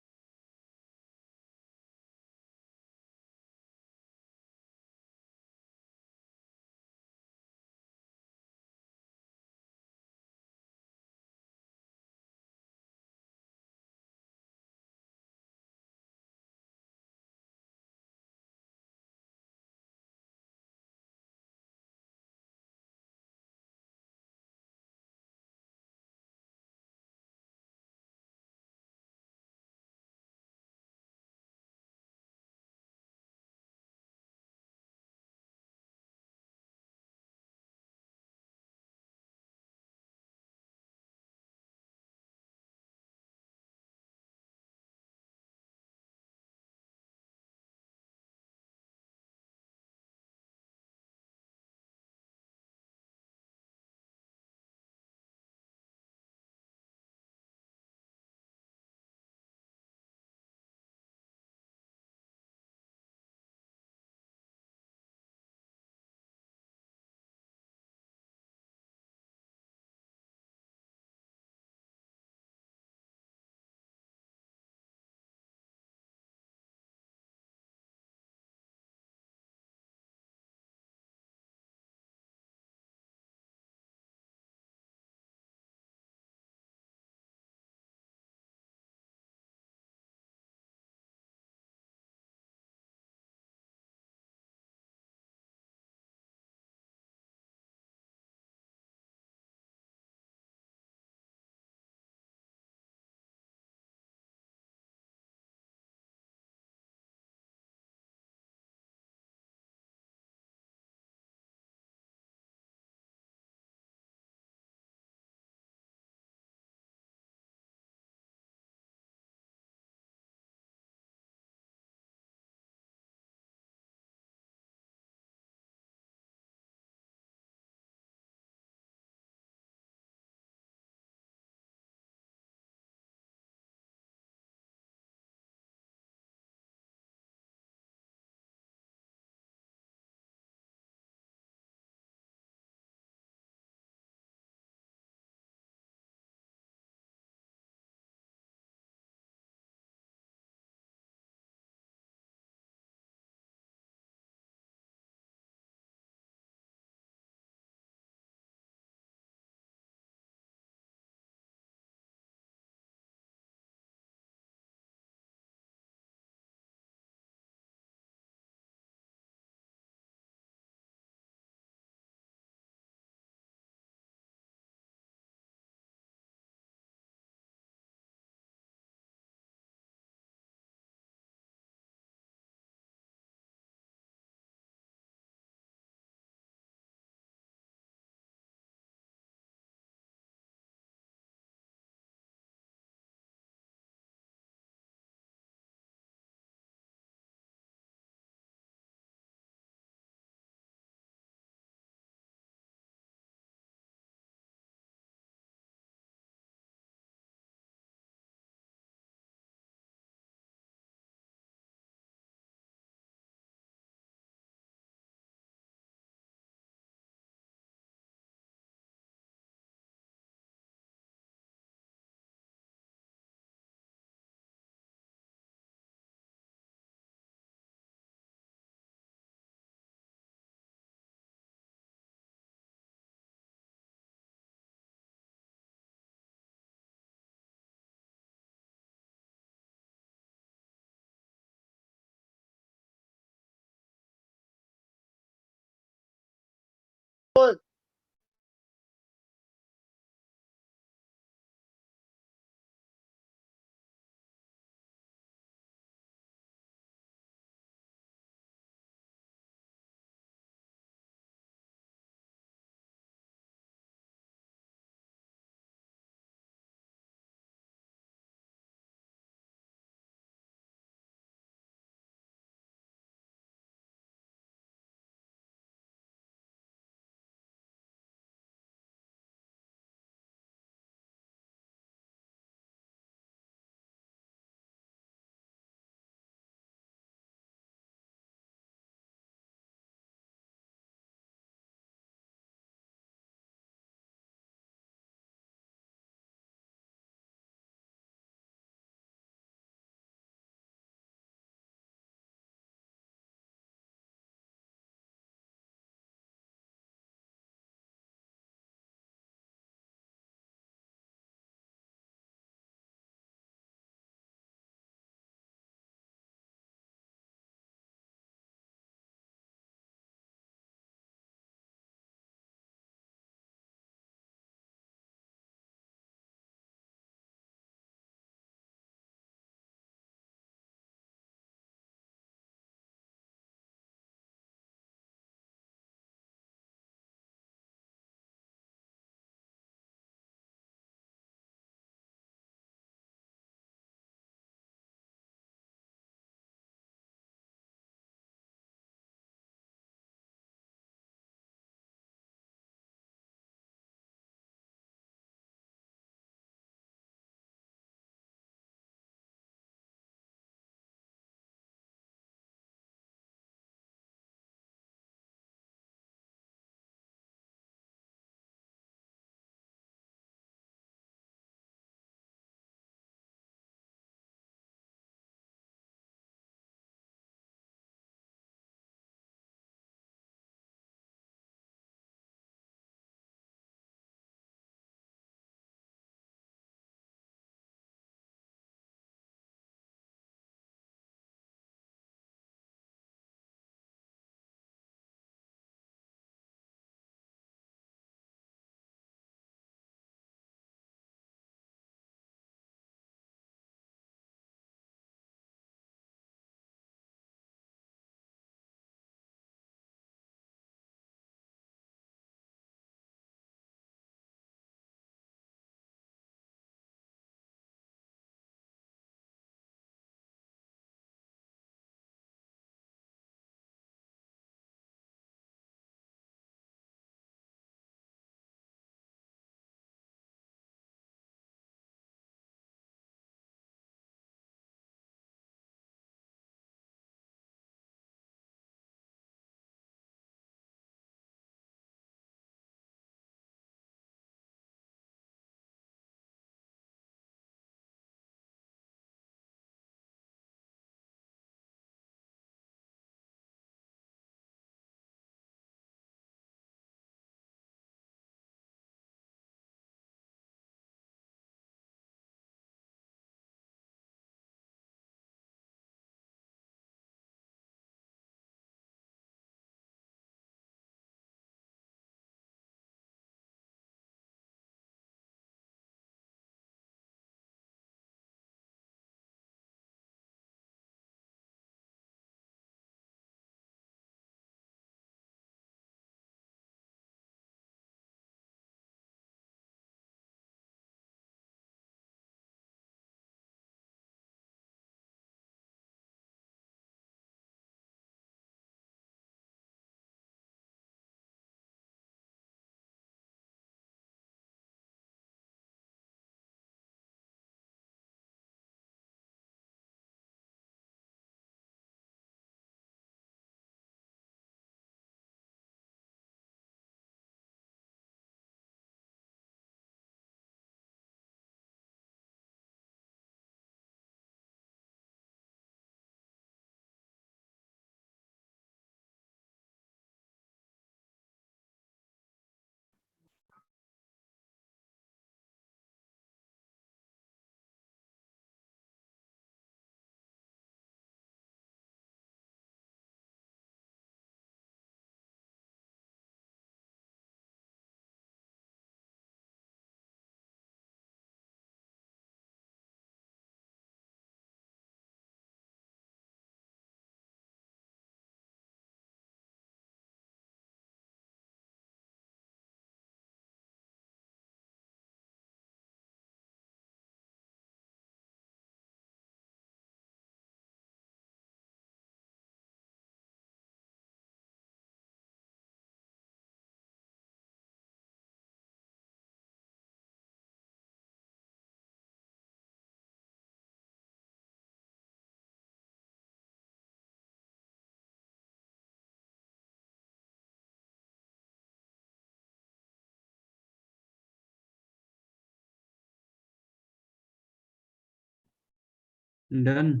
Done.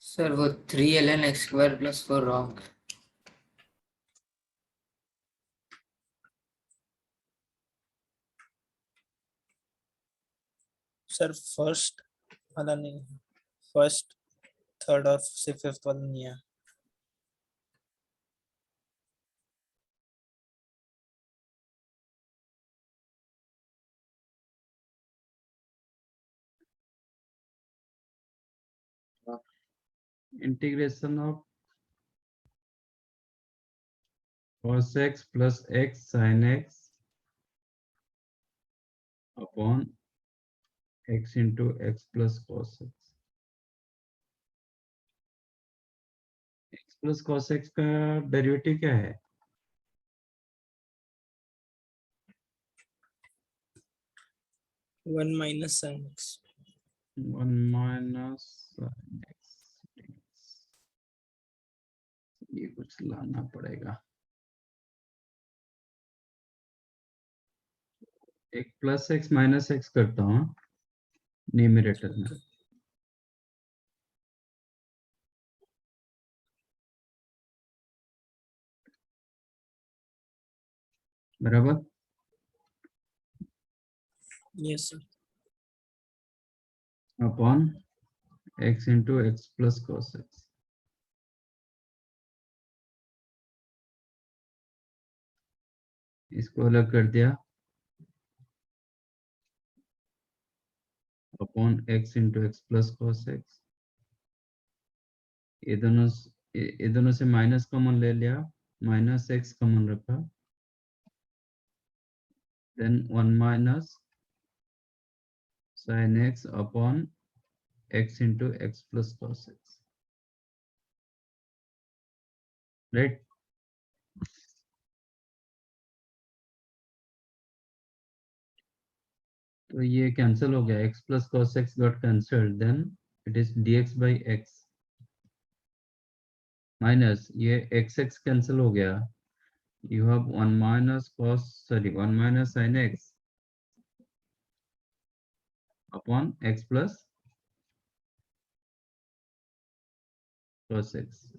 Sir वो 3 ln x square plus 4 wrong. Sir first वाला नहीं, फर्स्ट थर्ड और फिफ्थ वाला नहीं है। Integration of cos x plus x sin x upon x into x plus cos x। x plus cos x का derivative क्या है? 1 minus sin x। 1 minus sin x। ये कुछ लाना पड़ेगा। एक प्लस एक्स माइनस एक्स करता हूँ न्यूमरेटर में। बराबर। Yes sir. Upon x into x plus cos x। इसको अलग कर दिया upon x into x plus cos x। ये दोनों से माइनस कॉमन ले लिया, माइनस x कॉमन रखा, then 1 minus sin x upon x into x plus cos x। Right. तो ये कैंसिल हो गया, x plus cos x got cancelled, then it is dx by x minus ये x cancel हो गया, you have 1 minus sin x upon x plus cos x।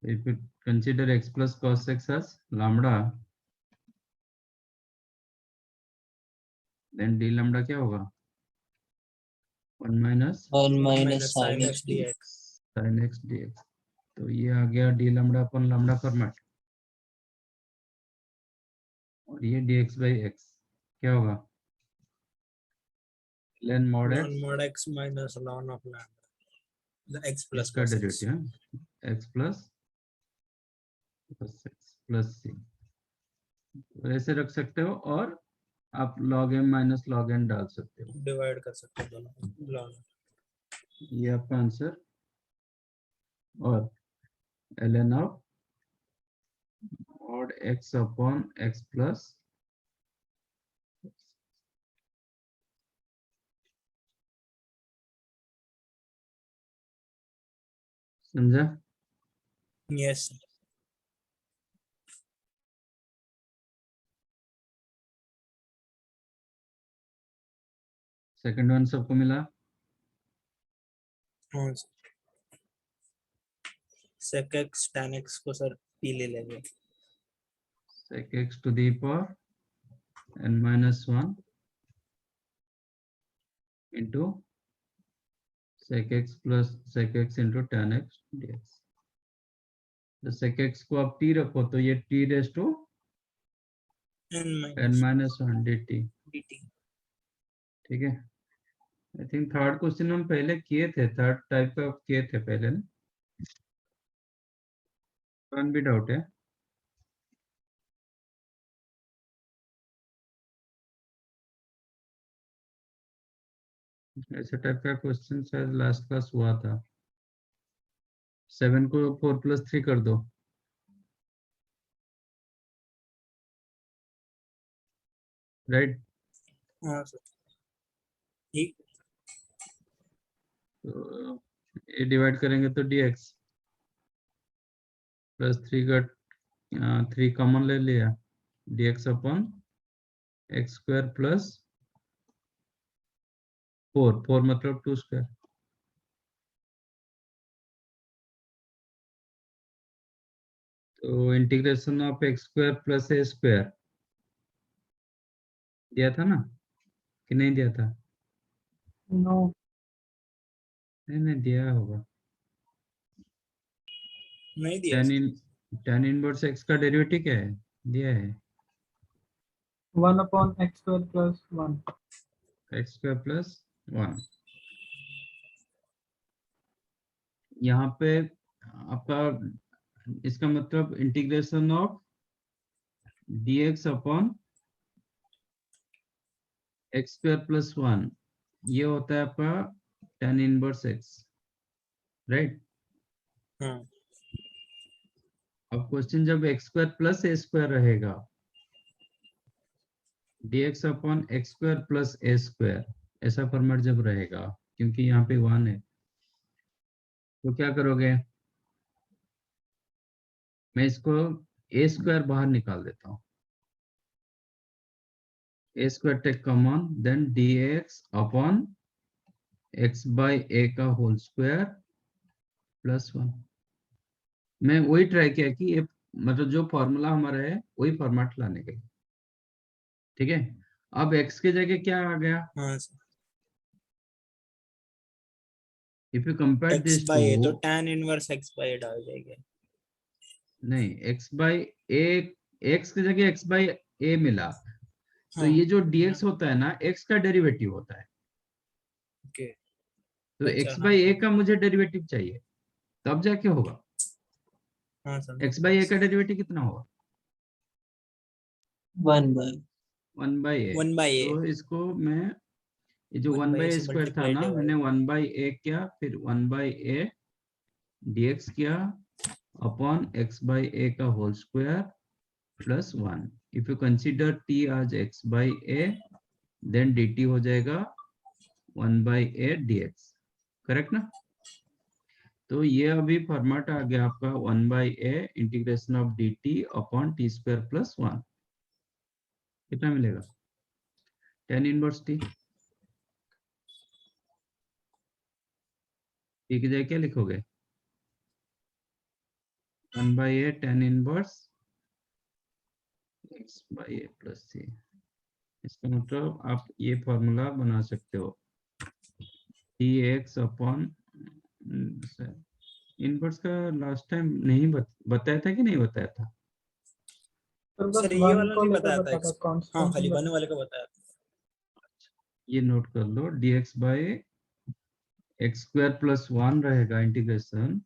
If you consider x plus cos x as lambda, then d lambda क्या होगा? 1 minus 1 minus sin sin x x dx। sin x dx। तो ये आ गया d lambda अपन lambda format, और ये dx by x क्या होगा? ln mod ln x mod x minus ln of lambda, the x plus इसका cos x। डेरिवेटिव है x plus cos x plus c। ऐसे रख सकते हो, और आप log m minus log n डाल सकते हो। डिवाइड कर सकते हैं दोनों ln। ये आपका आंसर। और ln of mod x upon x plus समझा? यस। सेकंड वन सबको मिला? हाँ sec x tan x को सर p ले लेंगे। sec x to the power n minus 1 into sec x plus sec x into tan x dx। तो sec x को आप t रखो तो ये t raise to n minus 1 dt। dt। ठीक है। आई थिंक थर्ड क्वेश्चन हम पहले किए थे, थर्ड टाइप का किए थे पहले ना, वन भी डाउट है। ऐसे टाइप का क्वेश्चन शायद लास्ट क्लास हुआ था। 7 को 4 plus 3 कर दो। राइट। हाँ सर। ठीक। तो ये डिवाइड करेंगे तो dx प्लस 3 का 3 कॉमन ले लिया, dx upon x square plus 4 मतलब 2 स्क्वायर। तो integration of x square plus a square दिया था ना कि नहीं दिया था? नो, नहीं दिया होगा। नहीं दिया tan इनवर्स एक्स का डेरिवेटिव क्या है? दिया है 1/x² + 1। X square plus 1। यहाँ पे आपका इसका मतलब integration of dx upon x square plus 1 ये होता है आपका tan inverse x, right. Hmm अब क्वेश्चन जब x square plus a square रहेगा, dx upon x square plus a square ऐसा फॉर्मेट जब रहेगा, क्योंकि यहाँ पे 1 है, तो क्या करोगे? मैं इसको ए स्क्वायर बाहर निकाल देता हूँ, a square take common, then dx upon x by a का होल स्क्वायर प्लस 1। मैं वही ट्राई किया कि ये मतलब जो फॉर्मूला हमारा है वही फॉर्मेट लाने के लिए, ठीक है। अब x के जगह क्या आ गया? हाँ sir, if you compare x this by a तो टू, tan इनवर्स x बाय a डाल जाएगा। नहीं x बाई ए, x की जगह x बाई ए मिला, तो हाँ ये जो dx होता है ना x का डेरिवेटिव होता है, ओके तो अच्छा x हाँ बाई ए का मुझे डेरिवेटिव चाहिए, तब जाके होगा। हाँ सर x बाई ए का डेरिवेटिव कितना होगा? 1 by 1 by a. 1 by a तो इसको मैं, ये जो 1 1 बाय a बाई ए से स्क्वायर था मल्टीप्लाई ना, मैंने डिवाइड 1 बाई ए किया, फिर 1 बाई ए dx किया अपॉन x बाई ए का whole square plus 1। If you consider t as x by a, then dt हो जाएगा 1 बाई ए dx, करेक्ट ना? तो ये अभी फॉर्मेट आ गया आपका 1 by a integration of dt upon T square plus 1। कितना मिलेगा? tan inverse t। t की जगह क्या लिखोगे? 1 by a tan inverse x by a plus c। इसका मतलब आप ये फॉर्मूला बना सकते हो, dx अपॉन इनवर्स का लास्ट टाइम नहीं बताया था कि नहीं बताया था? सर बस सर ये 1 वाला को नहीं लेकर बताया था बताता, हाँ कांस्टेंट खाली नहीं 1 बताता। वाले का बताया था। ये नोट कर लो, dx by x square plus 1 रहेगा इंटीग्रेशन,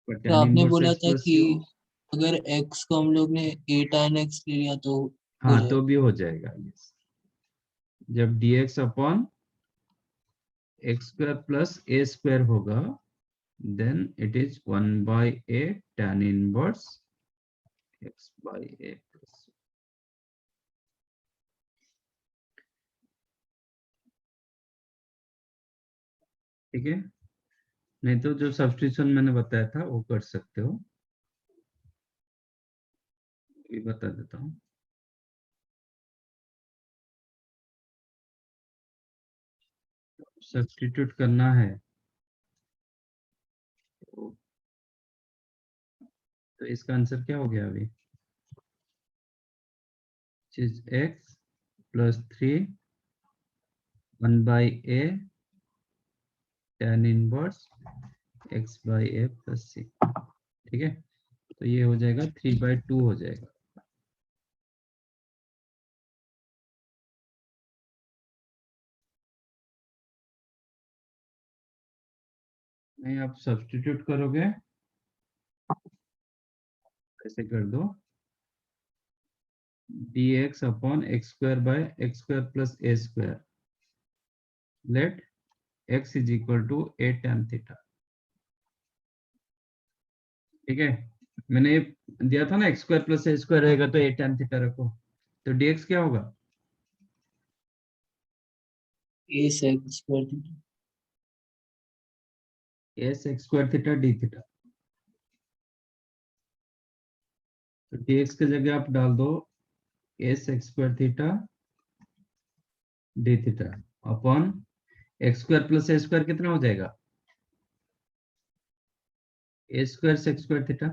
तो tan आपने इनवर्स बोला x था प्लस कि c। अगर x को हम लोग ने a tan x ले लिया तो हो हाँ जाएगा। तो भी हो जाएगा, यस। जब dx upon x square plus a square होगा, then it is 1 by a tan inverse x by a plus. ठीक है, नहीं तो जो सब्स्टिट्यूशन मैंने बताया था वो कर सकते हो, ये बता देता हूँ। सब्स्टिट्यूट करना है तो इसका आंसर क्या हो गया अभी? चीज x plus 3 1 by a tan inverse x by a plus c। ठीक है, तो ये हो जाएगा 3/2 हो जाएगा। नहीं, आप सब्स्टिट्यूट करोगे, ऐसे कर दो, dx upon x square by x square plus a square, let x is equal to a tan theta. ठीक है, मैंने दिया था ना x square plus a square रहेगा तो a tan थीटा रखो, तो dx क्या होगा? a sec square theta S x square theta d theta. तो dx की जगह आप डाल दो S x square theta d theta upon x square plus a square कितना हो जाएगा, a square sec square theta.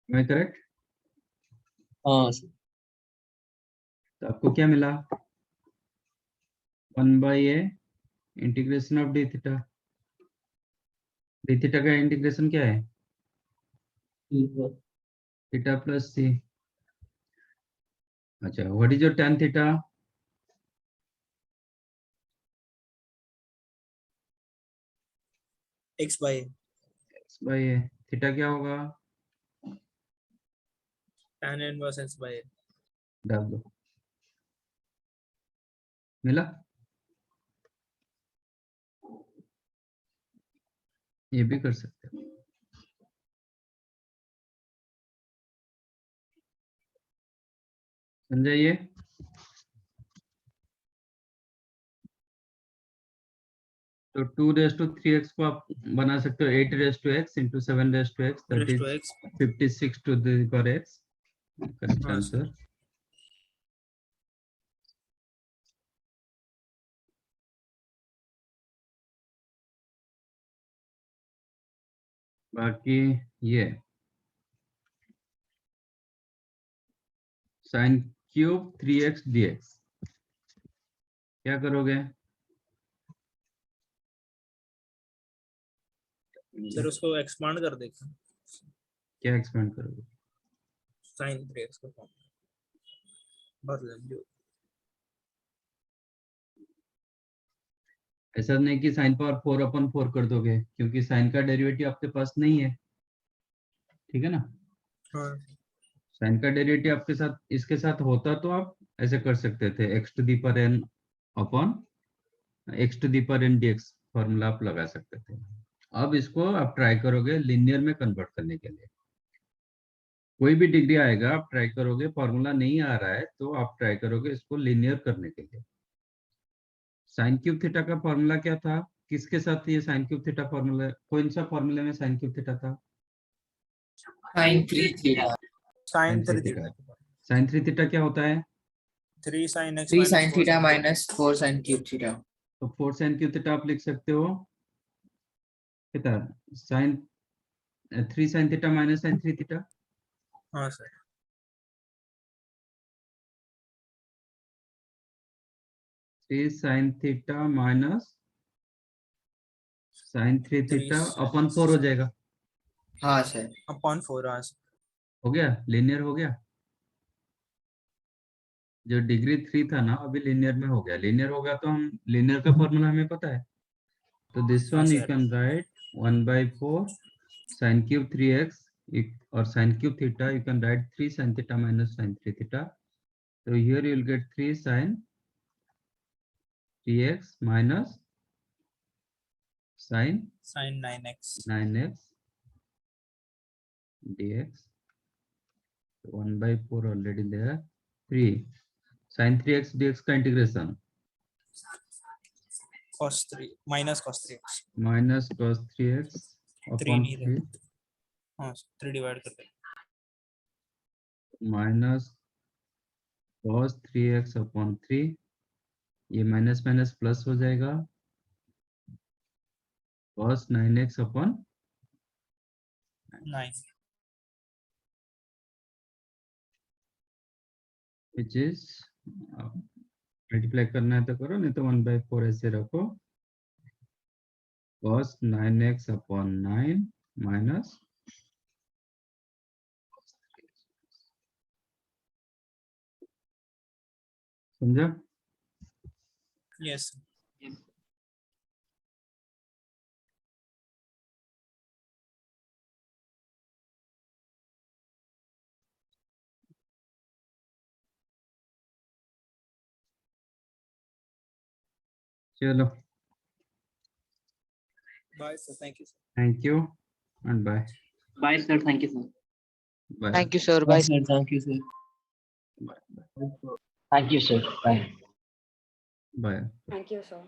मैं करेक्ट? हाँ सर तो आपको क्या मिला, 1/a integration of d theta. D theta का इंटीग्रेशन क्या है, ठीक है थीटा प्लस सी। अच्छा, what is your tan theta? x by x by a। Theta क्या होगा, tan inverse x by a. डाल दो, मिला। ये भी कर सकते हो। समझाइए। तो 2�3x को आप बना सकते हो 8⁻x into 7⁻x, that Raised is to x. 56 to the power x. Correct हाँ, answer. बाकी ये sin क्यूब 3x dx क्या करोगे? सर उसको एक्सपांड कर देगा क्या एक्सपेंड करोगे? sin 3x का फॉर्म भर लेंगे। ऐसा नहीं कि sin पावर 4/4 कर दोगे, क्योंकि sin का डेरिवेटिव आपके पास नहीं है, ठीक है ना। हाँ sin का डेरिवेटिव आपके साथ इसके साथ होता तो आप ऐसे कर सकते थे, x to the power n upon x to the power n dx formula आप लगा सकते थे। अब इसको आप ट्राई करोगे लिनियर में कन्वर्ट करने के लिए। कोई भी डिग्री आएगा आप ट्राई करोगे, फॉर्मूला नहीं आ रहा है तो आप ट्राई करोगे इसको लिनियर करने के लिए। साइन क्यूब थीटा का फॉर्मूला क्या था, किसके साथ ये साइन क्यूब थीटा फॉर्मूला, कौन सा फॉर्मूले में साइन क्यूब थीटा था? Sin 3 theta. sin 3 3 theta theta. Sine 3 theta क्या होता है? 3 sin x 3 minus sin 4 theta sin minus 4 sin cube theta. तो 4 साइन क्यूब थीटा आप लिख सकते हो कितना, sine 3 sine theta minus sine 3 theta. हाँ सर 3 sine theta minus sine 3 theta upon 4 हो जाएगा। हाँ सर. अपॉन 4 हाँ सर हो गया, लिनियर हो गया। जो डिग्री 3 था ना अभी लिनियर में हो गया। लिनियर होगा तो हम लिनियर का फॉर्मूला हमें पता है, तो दिस हाँ one you sir can write 1/4 sine cube 3x और sine cube theta you can write 3 sine theta minus sine 3 theta. तो here you will get 3 sine 3x minus sine sin 9x 9x dx 1/4 already there. 3 sine 3x dx का इंटीग्रेशन cos 3 minus cos 3x minus cos 3x 3 upon नहीं 3 था हाँ 3 divide कर देंगे minus cos 3x upon 3, ये minus minus plus हो जाएगा, cos 9x upon 9 which is multiply करना है तो करो, नहीं तो 1/4 ऐसे रखो। cos 9x अपॉन 9 माइनस समझा? यस चलो, bye sir thank you sir thank you and bye. Bye, sir. Thank you, sir. Bye Thank you, sir. हाँ Bye. Sir thank you sir bye. Thank you, sir. Bye. Bye. Thank you, sir.